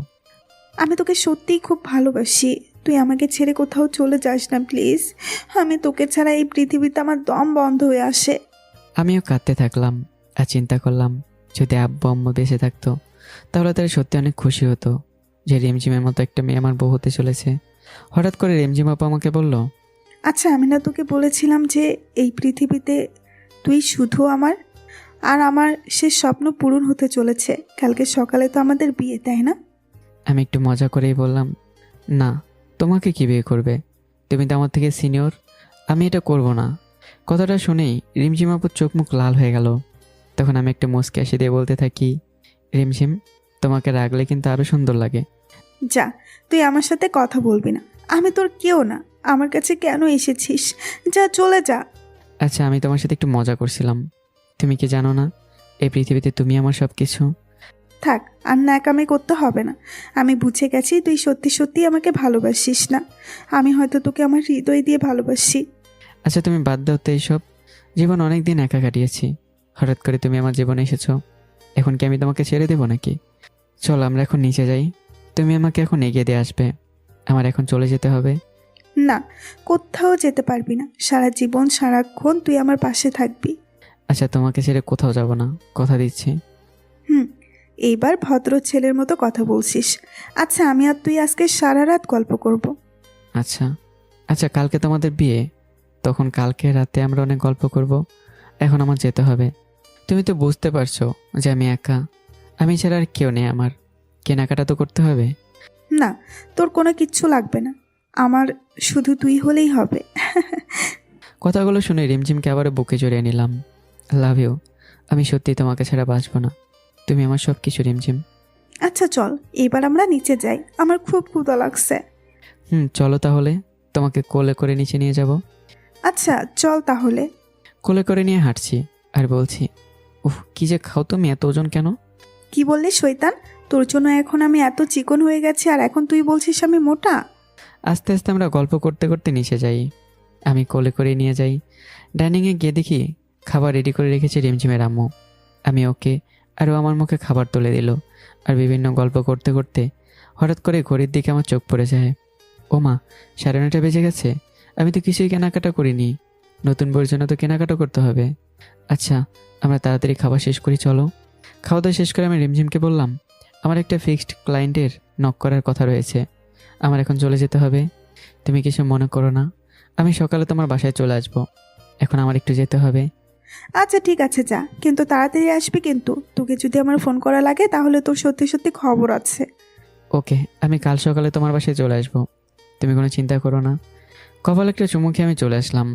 আমি তোকে সত্যিই খুব ভালোবাসি, তুই আমাকে ছেড়ে কোথাও চলে যাস না প্লিজ। আমি তোকে ছাড়া এই পৃথিবীতে আমার দম বন্ধ হয়ে আসে। আমিও কাঁদতে থাকলাম আর চিন্তা করলাম, যদি আব্বু আম্মু বেঁচে থাকতো তাহলে তারা সত্যি অনেক খুশি হতো যে রিমঝিমের মতো একটা মেয়ে আমার বউ হতে চলেছে। হঠাৎ করে রিমঝিম আপু আমাকে বলল, আচ্ছা, আমি না তোকে বলেছিলাম যে এই পৃথিবীতে তুই শুধু আমার? আর আমার সে স্বপ্ন পূরণ হতে চলেছে। কালকে সকালে তো আমাদের বিয়ে, তাই না? আমি একটু মজা করেই বললাম, না, তোমাকে কি বিয়ে করবে? তুমি তো আমার থেকে সিনিয়র। আমি এটা করব না। কথাটা শুনেই রিমঝিম আপুর চোখ মুখ লাল হয়ে গেল। তখন আমি একটা মুচকি হাসি দিয়ে বলতে থাকি, রিমঝিম, তোমাকে রাখলে কিন্তু আরও সুন্দর লাগে। যা, তুই আমার সাথে কথা বলবি না। আমি তোর কেউ না, আমার কাছে কেন এসেছিস? যা, চলে যা। আচ্ছা, আমি তোমার সাথে একটু মজা করছিলাম। তুমি কি জানো না এই পৃথিবীতে তুমি আমার সব কিছু? থাক, আর ন্যাকামি করতে হবে না। আমি বুঝে গেছি তুই সত্যি সত্যি আমাকে ভালোবাসিস না। আমি হয়তো তোকে আমার হৃদয় দিয়ে ভালোবাসি। আচ্ছা, তুমি বাদ দাও তো এইসব। জীবন অনেক দিন একা কাটিয়েছি। হঠাৎ করে তুমি আমার জীবনে এসেছো। এখন কি আমি তোমাকে ছেড়ে দেবো নাকি? চলো আমরা এখন নিচে যাই। তুমি আমাকে এখন এগিয়ে দিয়ে আসবে। আমার এখন চলে যেতে হবে। না, কোথাও যেতে পারবি না। সারা জীবন সারাক্ষণ তুই আমার পাশে থাকবি। আচ্ছা, তোমাকে ছেড়ে কোথাও যাব না, কথা দিচ্ছি। এইবার ভদ্র ছেলের মতো কথা বলছিস। আচ্ছা, আমি আর তুই আজকে সারা রাত গল্প করব। আচ্ছা আচ্ছা, কালকে তোমাদের বিয়ে, তখন কালকে রাতে আমরা অনেক গল্প করব। এখন আমার যেতে হবে। তুমি তো বুঝতে পারছো যে আমি একা। আমি ছাড়া আর কেউ নেই আমার। কেনাকাটা তো করতে হবে। না, তোর কোনো কিচ্ছু লাগবে না। আমার শুধু তুই হলেই হবে। কথাগুলো শুনে রিমঝিমকে আবার বুকে জড়িয়ে নিলাম। Love you. আমি সত্যি তোমাকে ছাড়া বাঁচব না। তুমি আমার সব কিছু রিমঝিম। আচ্ছা চল, এবার আমরা নিচে যাই, আমার খুব ক্ষুধা লাগছে। চলো তাহলে, তোমাকে কোলে করে নিচে নিয়ে যাব। আচ্ছা চল তাহলে। কোলে করে নিয়ে হাঁটছি আর বলছি, উফ, কি যে খাও তুমি, এত ওজন কেন? কি বললি শয়তান? তোর জন্য এখন আমি এত চিকন হয়ে গেছি, আর এখন তুই বলছিস আমি মোটা? আস্তে আস্তে আমরা গল্প করতে করতে নিচে যাই। আমি কোলে করে নিয়ে যাই। ডাইনিংয়ে গিয়ে দেখি খাবার রেডি করে রেখেছে রিমঝিমের আম্মু। আমি ওকে আর ও আমার মুখে খাবার তুলে দিল। আর বিভিন্ন গল্প করতে করতে হঠাৎ করে ঘড়ির দিকে আমার চোখ পড়ে যায়। ও মা, 9:30 বেজে গেছে। আমি তো কিছুই কেনাকাটা করিনি। নতুন বউয়ের জন্য তো কেনাকাটা করতে হবে। আচ্ছা, আমরা তাড়াতাড়ি খাবার শেষ করি, চলো। খাওয়া দাওয়া শেষ করে আমি রিমঝিমকে বললাম, আমার একটা ফিক্সড ক্লায়েন্টের নক করার কথা রয়েছে। আমার এখন চলে যেতে হবে। তুমি কিছু মনে করো না। আমি সকালে তোমার বাসায় চলে আসবো। এখন আমার একটু যেতে হবে। আচ্ছা ঠিক আছে, যা, কিন্তু তাড়াতাড়ি আসবি। কিন্তু তোকে যদি আমার ফোন করা লাগে তাহলে তোর সত্যি সত্যি খবর আছে। ওকে, আমি কাল সকালে তোমার বাসায় চলে আসবো, তুমি কোনো চিন্তা করো না। কপাল একটা চুমু খেয়ে আমি চলে আসলাম।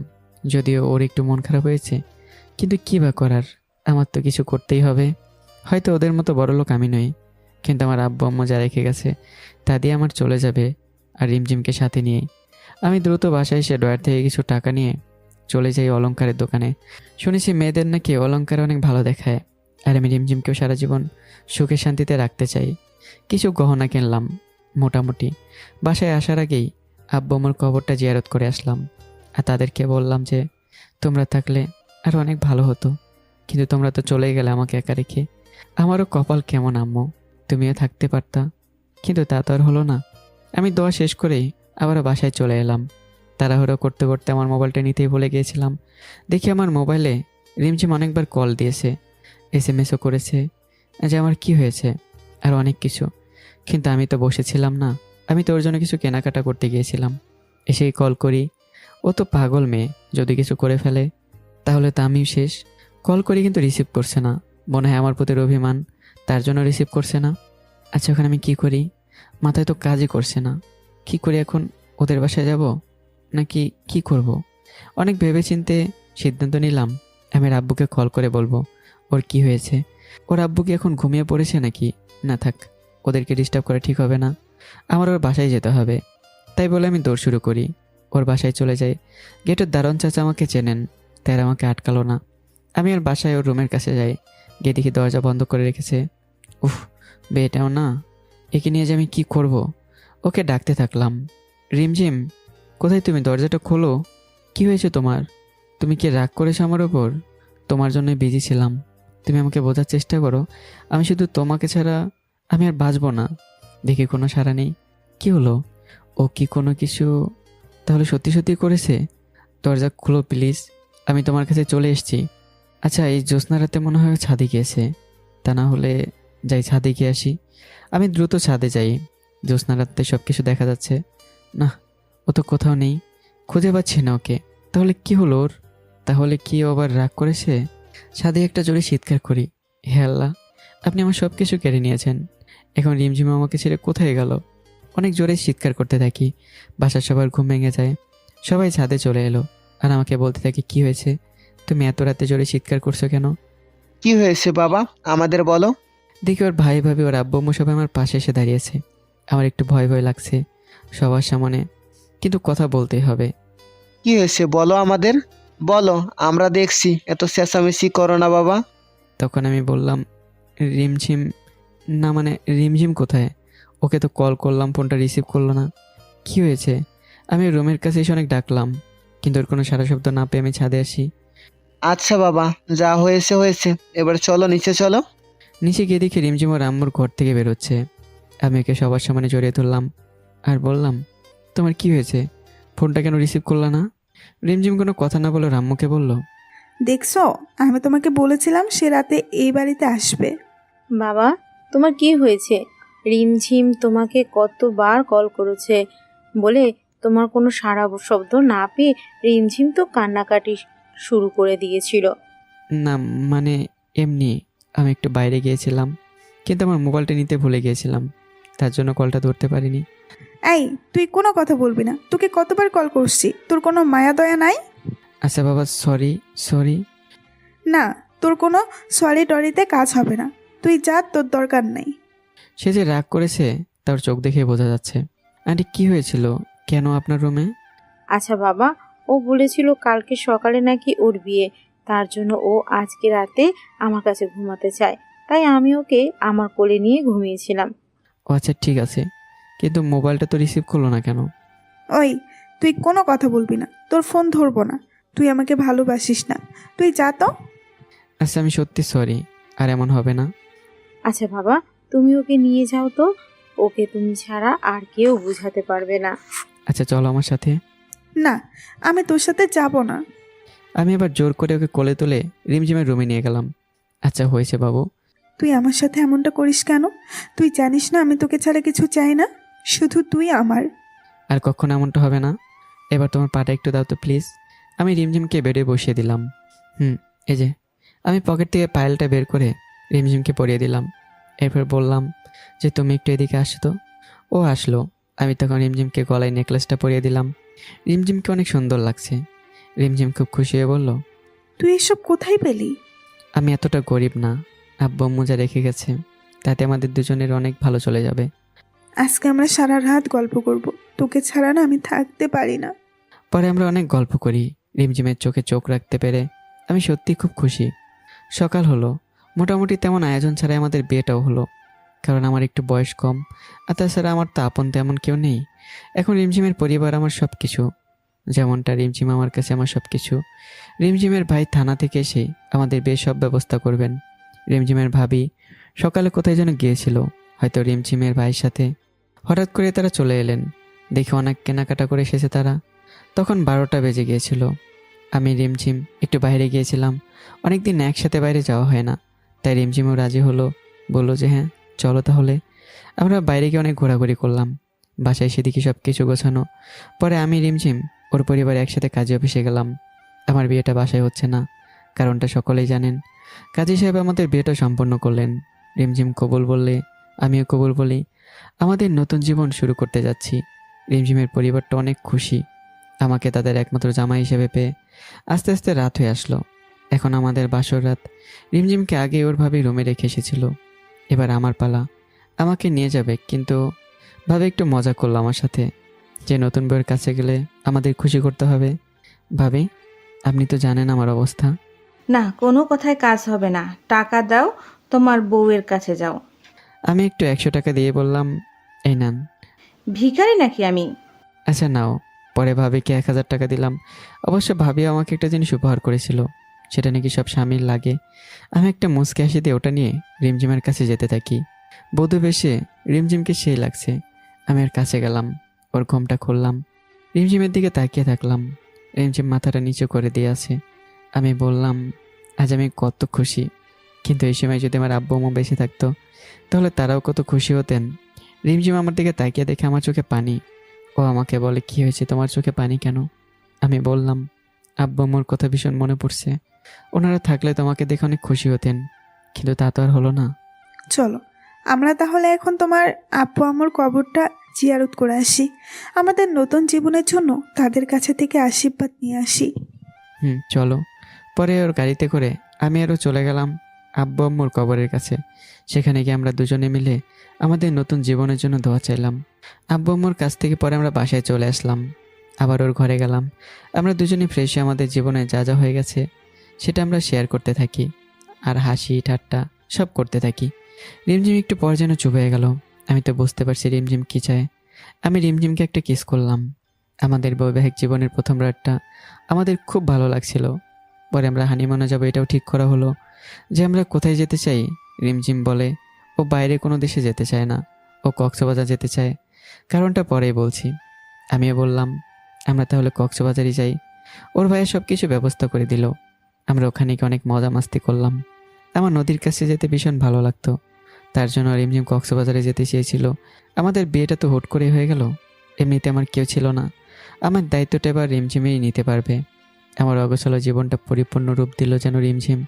যদিও ওর একটু মন খারাপ হয়েছে, কিন্তু কী বা করার, আমার তো কিছু করতেই হবে। হয়তো ওদের মতো বড়লোক আমি নই, কিন্তু আমার আব্বু আম্মা যা রেখে গেছে তা দিয়ে আমার চলে যাবে। আর রিমঝিমকে সাথে নিয়ে আমি দ্রুত বাসায় এসে ড্রয়ার থেকে কিছু টাকা নিয়ে চলে যাই অলংকারের দোকানে। শুনেছি মেয়েদের নাকি অলংকার অনেক ভালো দেখায়, আর আমি রিমঝিমকেও সারা জীবন সুখে শান্তিতে রাখতে চাই। কিছু গহনা কিনলাম মোটামুটি। বাসায় আসার আগেই আব্বু আমার কবরটা জিয়ারত করে আসলাম, আর তাদেরকে বললাম যে তোমরা থাকলে আরও অনেক ভালো হতো, কিন্তু তোমরা তো চলেই গেলে আমাকে একা রেখে। আমারও কপাল কেমন আম্মু, তুমিও থাকতে পারতা, কিন্তু তা তো আর হলো না। আমি দোয়া শেষ করেই আবারও বাসায় চলে এলাম। তাড়াহুড়ো করতে করতে আমার মোবাইলটা নিতেই ভুলে গিয়েছিলাম। দেখি আমার মোবাইলে রিমঝিম অনেকবার কল দিয়েছে, SMS-ও করেছে যে আমার কি হয়েছে, আর অনেক কিছু। কিন্তু আমি তো বসেছিলাম না, আমি তো ওর জন্য কিছু কেনাকাটা করতে গিয়েছিলাম। এসেই কল করি, ও তো পাগল মেয়ে, যদি কিছু করে ফেলে তাহলে তো আমিও শেষ। কল করি কিন্তু রিসিভ করছে না, মনে হয় আমার প্রতি অভিমান, তার জন্য রিসিভ করছে না। আচ্ছা, ওখানে আমি কি করি? মাথায় তো কাজই করছে না। কি করি এখন? ওদের বাসায় যাব নাকি কি করব? অনেক ভেবেচিন্তে সিদ্ধান্ত নিলাম আমি আব্বুকে কল করে বলবো ওর কি হয়েছে। ওর আব্বু কি এখন ঘুমিয়ে পড়েছে নাকি? না থাক, ওদেরকে ডিস্টার্ব করা ঠিক হবে না, আমার ওর বাসায় যেতে হবে। তাই বলে আমি দৌড় শুরু করি, ওর বাসায় চলে যাই। গেটের দারোয়ান চাচা আমাকে চেনেন, তাই আর আমাকে আটকালো না। আমি ওর বাসায় ওর রুমের কাছে যাই, গিয়ে দেখি দরজা বন্ধ করে রেখেছে। উফ, বেটাও না, একে নিয়ে যে আমি কি করব? ওকে ডাকতে থাকলাম, রিমঝিম কোথায় তুমি? দরজাটা খোলো। কি হয়েছে তোমার? তুমি কি রাগ করেছো আমার ওপর? তোমার জন্য বিজি ছিলাম, তুমি আমাকে বোঝার চেষ্টা করো। আমি শুধু তোমাকে ছাড়া আমি আর বাঁচবো না। দেখি কোনো সাড়া নেই। কি হলো? ও কি কোনো কিছু তাহলে সত্যি সত্যি করেছে? দরজা খুলো প্লিজ, আমি তোমার কাছে চলে এসেছি। আচ্ছা, এই জ্যোৎস্না রাতে মনে হয় ও ছাদে গিয়েছে, তা না হলে যাই ছাদে গিয়ে আসি। আমি দ্রুত ছাদে যাই। জ্যোৎস্না রাতে সব কিছু দেখা যাচ্ছে না, ও তো কোথাও নেই, খুঁজে পাচ্ছি না ওকে। তাহলে কি হলো ওর? তাহলে কি ও আবার রাগ করেছে? ছাদে একটা জোরে চিৎকার করি, হে আল্লাহ, আপনি আমার সব কিছু কেড়ে নিয়েছেন, এখন রিমঝিম আমাকে ছেড়ে কোথায় গেল? অনেক জোরে চিৎকার করতে থাকি, বাসার সবার ঘুম ভেঙে যায়। সবাই ছাদে চলে এলো, আর আমাকে বলতে থাকে কি হয়েছে, তুমি এত রাতে জোরে চিৎকার করছো কেন? কি হয়েছে বাবা, আমাদের বলো। দেখি ওর ভাই ভাবি ওর আব্বু আম্মু সবাই আমার পাশে এসে দাঁড়িয়েছে। আমার একটু ভয় ভয় লাগছে সবার সামনে, কিন্তু কথা বলতেই হবে। কি হয়েছে বলো আমাদের, বলো, আমরা দেখছি, এত চেঁচামেচি করো না বাবা। তখন আমি বললাম, রিমঝিম না, মানে রিমঝিম কোথায়? ওকে তো কল করলাম, ফোনটা রিসিভ করলো না। কি হয়েছে? আমি ওর রুমের কাছে এসে অনেক ডাকলাম, কিন্তু ওর কোনো সারা শব্দ না পেয়ে আমি ছাদে আসি। আচ্ছা বাবা, যা হয়েছে হয়েছে, এবার চলো নিচে চলো। নিচে গিয়ে দেখি রিমঝিম ওর আম্মুর ঘর থেকে বেরোচ্ছে। আমি ওকে সবার সামনে জড়িয়ে ধরলাম আর বললাম, তোমার কি হয়েছে? ফোনটা কেন রিসিভ করলা না? রিমঝিম কোনো কথা না বলে ওর আম্মুকে বলল, দেখছো, আমি তোমাকে বলেছিলাম সে রাতে এই বাড়িতে আসবে। বাবা, তোমার কি হয়েছে? রিমঝিম তোমাকে কতবার কল করেছে, বলে তোমার কোনো সাড়া শব্দ না পেয়ে রিমঝিম তো কান্নাকাটি শুরু করে দিয়েছিল। না মানে এমনি, আমি একটু বাইরে গিয়েছিলাম, কিন্তু আমার মোবাইলটা নিতে ভুলে গিয়েছিলাম, তার জন্য কলটা ধরতে পারিনি। এই, তুই কোনো কথা বলবি না, তোকে কতবার কল করছি, তোর কোনো মায়া দয়া নাই? আচ্ছা বাবা, সরি সরি। না, তোর কোনো সরি টরিতে কাজ হবে না, তুই যা, তোর দরকার নেই। সে যে রাগ করেছে তার চোখ দেখে বোঝা যাচ্ছে। আন্টি কি হয়েছিল, কেন আপনার রুমে? আচ্ছা বাবা, ও বলেছিল কালকে সকালে নাকি ওর বিয়ে, তার জন্য ও আজকে রাতে আমার কাছে ঘুমাতে চায়, তাই আমি ওকে আমার কোলে নিয়ে ঘুমিয়েছিলাম। ও আচ্ছা ঠিক আছে, কিন্তু মোবাইলটা তো রিসিভ করলো না কেন? ওই, তুই কোনো কথা বলবি না, তোর ফোন ধরবো না, তুই আমাকে ভালোবাসিস না, তুই যা তো। আচ্ছা আমি সত্যি সরি, আর এমন হবে না। আচ্ছা বাবা, তুমি ওকে নিয়ে যাও তো, ওকে তুমি ছাড়া আর কেউ বুঝাতে পারবে না। আচ্ছা চলো আমার সাথে। না, আমি তোর সাথে যাব না। আমি এবার জোর করে ওকে কোলে তুলে রিমঝিমের রুমে নিয়ে গেলাম। আচ্ছা হয়েছে বাবু। তুই আমার সাথে এমনটা করিস কেন? তুই জানিস না আমি তোকে ছাড়া কিছু চাই না, শুধু তুই আমার। আর কখনো এমনটা হবে না। এবার তোমার পাটা একটু দাও তো প্লিজ। আমি রিমঝিমকে বেডে বসিয়ে দিলাম। এই যে, আমি পকেট থেকে পায়েলটা বের করে রিমঝিমকে পরিয়ে দিলাম। এরপর বললাম যে তুমি একটু এদিকে আসো তো। ও আসলো। আমি তখন রিমঝিমকে গলায় নেকলেসটা পরিয়ে দিলাম। রিমঝিমকে অনেক সুন্দর লাগছে। রিমঝিম খুব খুশি হয়ে বলল, তুই এসব কোথায় পেলি? আমি এতটা গরিব না, আব্বু আম্মু যা রেখে গেছে তাতে আমাদের দুজনের অনেক ভালো চলে যাবে। আজকে আমরা সারা রাত গল্প করব, তোকে ছাড়া না আমি থাকতে পারি না। পরে আমরা অনেক গল্প করি। রিমঝিমের চোখে চোখ রাখতে পেরে আমি সত্যি খুব খুশি। সকাল হলো। মোটামুটি তেমন আয়োজন ছাড়াই আমাদের বিয়েটাও হলো। কারণ আমার একটু বয়স কম, আর তাছাড়া আমার তো আপন তেমন কেউ নেই। এখন রিমঝিমের পরিবার আমার সব কিছু। যেমনটা রিমঝিম আমার কাছে আমার সব কিছু। রিমঝিমের ভাই থানা থেকে এসে আমাদের বিয়ের সব ব্যবস্থা করবেন। রিমঝিমের ভাবি সকালে কোথায় যেন গিয়েছিল, হয়তো রিমঝিমের ভাইয়ের সাথে। হঠাৎ করে তারা চলে এলেন। দেখে অনেক কেনাকাটা করে এসেছে তারা। তখন 12টা বেজে গিয়েছিল। আমি রিমঝিম একটু বাইরে গিয়েছিলাম। অনেকদিন একসাথে বাইরে যাওয়া হয় না, তাই রিমঝিমও রাজি হলো, বলল যে হ্যাঁ চলো তাহলে। আমরা বাইরে গিয়ে অনেক ঘোরাঘুরি করলাম। বাসায় সেদিকে সব কিছু গোছানো। পরে আমি রিমঝিম ওর পরিবার একসাথে কাজে অফিসে গেলাম। আমার বিয়েটা বাসায় হচ্ছে না, কারণটা সকলেই জানেন। কাজী সাহেব আমাদের বিয়েটা সম্পন্ন করলেন। রিমঝিম কবুল বললে আমিও কবুল বলি। আমাদের নতুন জীবন শুরু করতে যাচ্ছি। রিমঝিমের পরিবারটা অনেক খুশি আমাকে তাদের একমাত্র জামাই হিসেবে পেয়ে। আস্তে আস্তে রাত হয়ে আসলো। এখন আমাদের বাসর রাত। রিমঝিমকে আগে ওর ভাবি রুমে রেখে এসেছিল। এবার আমার পালা, আমাকে নিয়ে যাবে, কিন্তু ভাবে একটু মজা করলো আমার সাথে, যে নতুন বউয়ের কাছে গেলে আমাদের খুশি করতে হবে। ভাবি, আপনি তো জানেন আমার অবস্থা। না, কোনো কথায় কাজ হবে না। টাকা দাও, তোমার বউয়ের কাছে যাও। আমি একটু 100 টাকা দিয়ে বললাম, এই নেন। ভিখারি নাকি আমি? আচ্ছা নাও। পরে ভাবিকে 1000 টাকা দিলাম। অবশ্য ভাবি আমাকে একটা জিনিস উপহার করেছিল, সেটা নাকি সব স্বামীর লাগে। আমি একটা মুচকি হাসি দিয়ে ওটা নিয়ে রিমঝিমের কাছে যেতে থাকি। বধূ বেশে রিমঝিমকে সেই লাগছে। আমি আর কাছে গেলাম, ওর ঘোমটা খুললাম, রিমঝিমের দিকে তাকিয়ে থাকলাম। রিমঝিম মাথাটা নিচু করে দিয়ে আছে। আমি বললাম, আজ আমি কত খুশি, কিন্তু এই সময় যদি আমার আব্বু আম্মু বেঁচে থাকতো তাহলে তারাও কত খুশি হতেন। রিমঝিম আমার দিকে তাকিয়ে দেখে আমার চোখে পানি। ও আমাকে বলে, কি হয়েছে, তোমার চোখে পানি কেন? আমি বললাম, আব্বু আম্মুর কথা ভীষণ মনে পড়ছে। ওনারা থাকলে তোমাকে দেখে অনেক খুশি হতেন, কিন্তু তা তো আর হলো না। চলো আমরা তাহলে এখন তোমার আব্বু আম্মুর কবরটা জিয়ারত করে আসি, আমাদের নতুন জীবনের জন্য তাদের কাছে থেকে আশীর্বাদ নিয়ে আসি। চলো। পরে ওর গাড়িতে করে আমি আরও চলে গেলাম আব্বু আম্মুর কবরের কাছে। সেখানে গিয়ে আমরা দুজনে মিলে আমাদের নতুন জীবনের জন্য দোয়া চাইলাম। আব্বু আম্মুর কাছ থেকে পরে আমরা বাসায় চলে আসলাম। আবার ওর ঘরে গেলাম। আমরা দুজনে ফ্রেশ হয়ে আমাদের জীবনে যা যা হয়ে গেছে সেটা আমরা শেয়ার করতে থাকি, আর হাসি ঠাট্টা সব করতে থাকি। রিমঝিম একটু পর যেন চুপ হয়ে গেল। আমি তো বুঝতে পারছি রিমঝিম কী চায়। আমি রিমঝিমকে একটা কিস করলাম। আমাদের বৈবাহিক জীবনের প্রথম রাতটা আমাদের খুব ভালো লাগছিল। পরে আমরা হানিমুনে যাবো এটাও ঠিক করা হলো। যে আমরা কোথায় যেতে চাই, রিমঝিম বলে ও বাইরে কোনো দেশে যেতে চায় না, ও কক্সবাজার যেতে চায়। কারণটা পরেই বলছি। আমিও বললাম, আমরা তাহলে কক্সবাজারই যাই। ওর ভাইয়ের সব কিছু ব্যবস্থা করে দিল। আমরা ওখানে গিয়ে অনেক মজা মাস্তি করলাম। আমার নদীর কাছে যেতে ভীষণ ভালো লাগতো, তার জন্য রিমঝিম কক্সবাজারে যেতে চেয়েছিল। আমাদের বিয়েটা তো হুট করে হয়ে গেল। এমনিতে আমার কেউ ছিল না, আমার দায়িত্বটা এবার রিমঝিমেই নিতে পারবে। আমার অগোছালো জীবনটা পরিপূর্ণ রূপ দিল যেন রিমঝিম।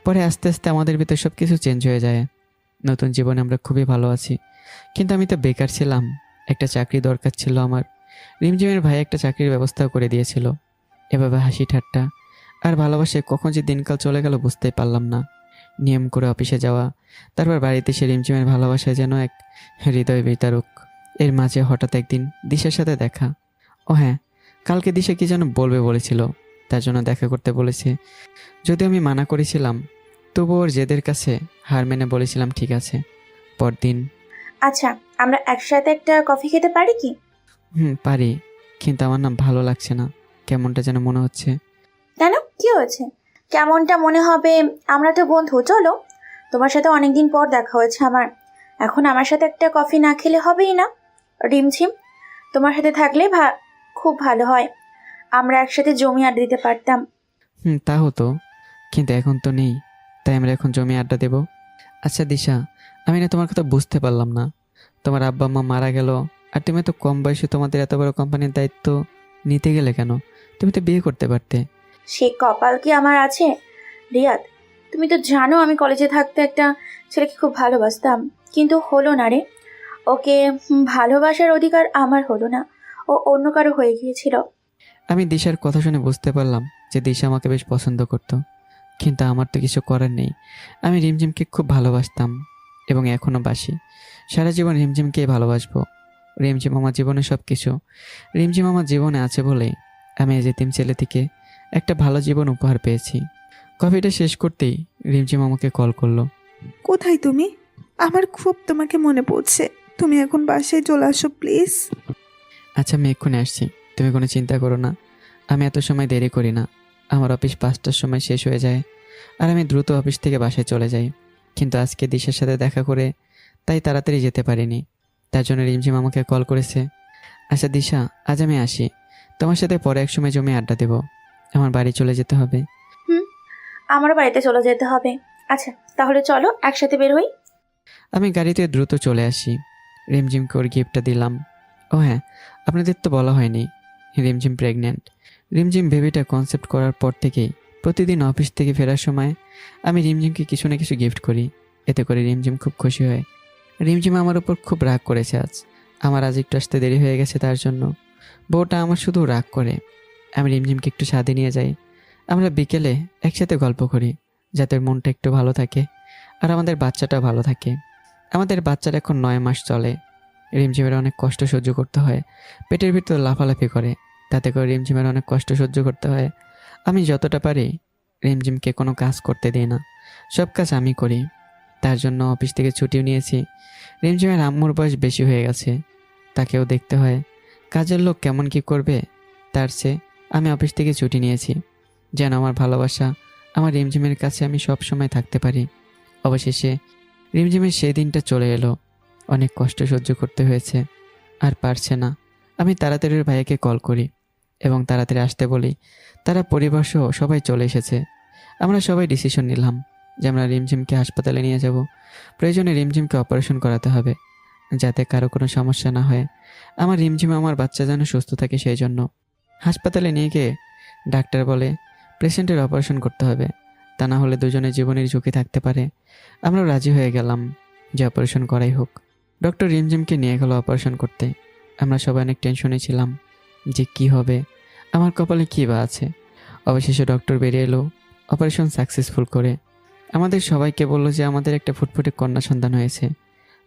পরে আস্তে আস্তে আমাদের ভিতর সব কিছু চেঞ্জ হয়ে যায়। নতুন জীবনে আমরা খুবই ভালো আছি, কিন্তু আমি তো বেকার ছিলাম। একটা চাকরি দরকার ছিল আমার। রিমঝিমের ভাই একটা চাকরির ব্যবস্থাও করে দিয়েছিল। এভাবে হাসি ঠাট্টা আর ভালোবাসায় কখন যে দিনকাল চলে গেল বুঝতেই পারলাম না। নিয়ম করে অফিসে যাওয়া, তারপর বাড়িতে এসে রিমঝিমের ভালোবাসায় যেন এক হৃদয় বিতারক। এর মাঝে হঠাৎ একদিন দিশার সাথে দেখা। ও হ্যাঁ, কালকে দিশা কি যেন বলবে বলেছিল, তার জন্য দেখা করতে বলেছে। যদিও আমি মানা করেছিলাম, তবু ওর জেদের কাছে হার মেনে বলেছিলাম ঠিক আছে। পরদিন, আচ্ছা, আমরা একসাথে একটা কফি খেতে পারি কি? পারি, কিন্তু আমার না ভালো লাগছে না, কেমনটা যেন মনে হচ্ছে। কেন, কি হয়েছে? কেমনটা মনে হবে? আমরা তো বন্ধু, চলো। তোমার সাথে অনেকদিন পর দেখা হয়েছে আমার, এখন আমার সাথে একটা কফি না খেলে হবেই না। রিমঝিম, তোমার সাথে থাকলে খুব ভালো হয়, আমরা একসাথে জমি আড্ডা দিতে পারতাম। তা হতো, কিন্তু এখন তো নেই, তাই আমরা এখন জমি আড্ডা দেব। আচ্ছা দিশা, আমি না তোমার কথা বুঝতে পারলাম না। তোমার আব্বা আম্মা মারা গেল, আর তুমি তো কম বয়সে তোমাদের এত বড় কোম্পানির দায়িত্ব নিতে গেলে কেন? তুমি তো বিয়ে করতে পারতে। সে কপাল কি আমার আছে? রিয়াদ, তুমি তো জানো আমি কলেজে থাকতে একটা ছেলেকে খুব ভালোবাসতাম, কিন্তু হলো না রে। ওকে ভালোবাসার অধিকার আমার হলো না, ও অন্য কারো হয়ে গিয়েছিল। আমি দিশার কথা শুনে বুঝতে পারলাম যে দিশা আমাকে বেশ পছন্দ করত, কিন্তু আমার তো কিছু করার নেই। আমি রিমঝিমকে খুব ভালোবাসতাম এবং এখনও বাসি। সারা জীবন রিমঝিমকেই ভালোবাসবো। রিমঝিম আমার জীবনে সব কিছু। রিমঝিম আমার জীবনে আছে বলেই আমি এই যেতিম ছেলে থেকে একটা ভালো জীবন উপহার পেয়েছি। কফিটা শেষ করতেই রিমঝিম আমাকে কল করলো। কোথায় তুমি? আমার খুব তোমাকে মনে পড়ছে। তুমি এখন বাসায় চলে আসো প্লিজ। আচ্ছা, আমি এক্ষুনি আসছি, তুমি কোনো চিন্তা করো না। আমি এত সময় দেরি করি না। আমার অফিস 5টার সময় শেষ হয়ে যায় আর আমি দ্রুত অফিস থেকে বাসায় চলে যাই। কিন্তু আজকে দিশার সাথে দেখা করে তাই তাড়াতাড়ি যেতে পারিনি। তার জন্য রিমঝিম আমাকে কল করেছে। আচ্ছা দিশা, আজ আমি আসি। তোমার সাথে পরে এক সময় জমে আড্ডা দেব। আমার বাড়ি চলে যেতে হবে। আমারও বাড়িতে চলে যেতে হবে। আচ্ছা তাহলে চলো একসাথে বের হই। আমি গাড়িতে দ্রুত চলে আসি। রিমঝিমকে ওর গিফটটা দিলাম। ও হ্যাঁ, আপনাদের তো বলা হয়নি, রিমঝিম প্রেগন্যান্ট। রিমঝিম বেবিটা কনসেপ্ট করার পর থেকেই প্রতিদিন অফিস থেকে ফেরার সময় আমি রিমঝিমকে কিছু না কিছু গিফট করি। এতে করে রিমঝিম খুব খুশি হয়। রিমঝিম আমার উপর খুব রাগ করেছে আজ। আমার আজ একটু আসতে দেরি হয়ে গেছে তার জন্য। বউটা আমার শুধু রাগ করে। আমি রিমঝিমকে একটু ছাদে নিয়ে যাই। আমরা বিকেলে একসাথে গল্প করি, যাতে ওর মনটা একটু ভালো থাকে আর আমাদের বাচ্চাটাও ভালো থাকে। আমাদের বাচ্চার এখন 9 মাস চলে। রিমঝিমের অনেক কষ্ট সহ্য করতে হয়। পেটের ভিতর লাফালাফি করে, তাতে করে রিমঝিমের অনেক কষ্ট সহ্য করতে হয়। আমি যতটা পারি রিমঝিমকে কোনো কাজ করতে দিই না, সব কাজ আমি করি। তার জন্য অফিস থেকে ছুটিও নিয়েছি। রিমঝিমের আম্মুর বয়স বেশি হয়ে গেছে, তাকেও দেখতে হয়। কাজের লোক কেমন কি করবে, তার চেয়ে আমি অফিস থেকে ছুটি নিয়েছি, যেন আমার ভালোবাসা আমার রিমঝিমের কাছে আমি সব সময় থাকতে পারি। অবশেষে রিমঝিমের সেই দিনটা চলে এলো। অনেক কষ্ট সহ্য করতে হয়েছে, আর পারছে না। আমি তাড়াতাড়ি ওর ভাইয়াকে কল করি এবং তাড়াতাড়ি আসতে বলি। তারা পরিবার সহ সবাই চলে এসেছে। আমরা সবাই ডিসিশন নিলাম যে আমরা রিমঝিমকে হাসপাতালে নিয়ে যাব। প্রয়োজনে রিমঝিমকে অপারেশন করাতে হবে, যাতে কারো কোনো সমস্যা না হয়। আমার রিমঝিম আমার বাচ্চা যেন সুস্থ থাকে, সেই জন্য হাসপাতালে নিয়ে গিয়ে ডাক্তার বলে পেশেন্টের অপারেশন করতে হবে, তা না হলে দুজনের জীবনের ঝুঁকি থাকতে পারে। আমরা রাজি হয়ে গেলাম যে অপারেশন করাই হোক। ডক্টর রিমঝিমকে নিয়ে গেল অপারেশন করতে। আমরা সবাই অনেক টেনশনে ছিলাম যে কি হবে, আমার কপালে কী বা আছে। অবশেষে ডক্টর বেরিয়ে এলো অপারেশন সাকসেসফুল করে। আমাদের সবাইকে বলল যে আমাদের একটা ফুটফুটে কন্যা সন্তান হয়েছে।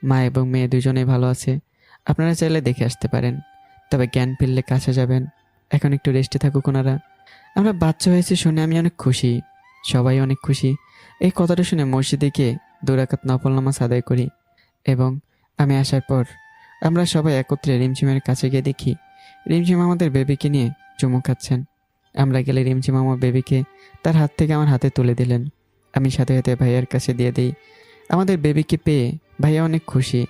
মা এবং মেয়ে দুজনেই ভালো আছে। আপনারা চাইলে দেখে আসতে পারেন, তবে জ্ঞান ফিরলে কাছে যাবেন। এখন একটু রেস্টে থাকুক ওনারা। আমরা বাচ্চা হয়েছে শুনে আমি অনেক খুশি, সবাই অনেক খুশি। এই কথাটা শুনে মসজিদে গিয়ে 2 রাকাত নফল নামাজ আদায় করি এবং আমি আসার পর আমরা সবাই একত্রে রিমঝিমের কাছে গিয়ে দেখি রিমঝিম আমাদের বেবিকে নিয়ে চুমু খাচ্ছেন। আমরা গেলে রিমঝিম আমার বেবিকে তার হাত থেকে আমার হাতে তুলে দিলেন। আমি সাথে সাথে ভাইয়ার কাছে দিয়ে দিই। আমাদের বেবিকে পেয়ে ভাইয়া অনেক খুশি।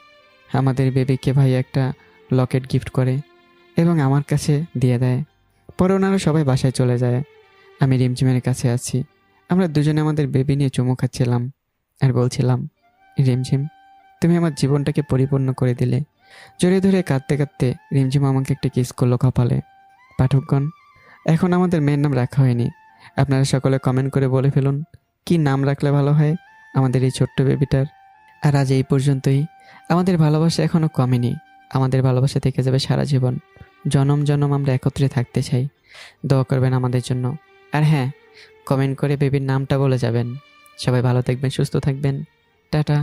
আমাদের বেবিকে ভাইয়া একটা লকেট গিফট করে এবং আমার কাছে দিয়ে দেয়। পরে ওনারা সবাই বাসায় চলে যায়। আমি রিমঝিমের কাছে আছি। আমরা দুজনে আমাদের বেবি নিয়ে চুমু খাচ্ছিলাম আর বলছিলাম, রিমঝিম তুমি আমার জীবনটাকে পরিপূর্ণ করে দিলে। জড়িয়ে ধরে কাঁদতে কাঁদতে রিমঝিম আমাকে একটা কিস করলো কপালে। পাঠকগণ, এখন আমাদের মেয়ের নাম রাখা হয়নি। আপনারা সকলে কমেন্ট করে বলে ফেলুন কি নাম রাখলে ভালো হয় আমাদের এই ছোট্ট বেবিটার। আর আজ এই পর্যন্তই। আমাদের ভালোবাসা এখনও কমেনি। আমাদের ভালোবাসা থেকে যাবে সারা জীবন। জনম জনম আমরা একত্রে থাকতে চাই। দোয়া করবেন আমাদের জন্য। আর হ্যাঁ, কমেন্ট করে বেবির নামটা বলে যাবেন। সবাই ভালো থাকবেন, সুস্থ থাকবেন। টাটা।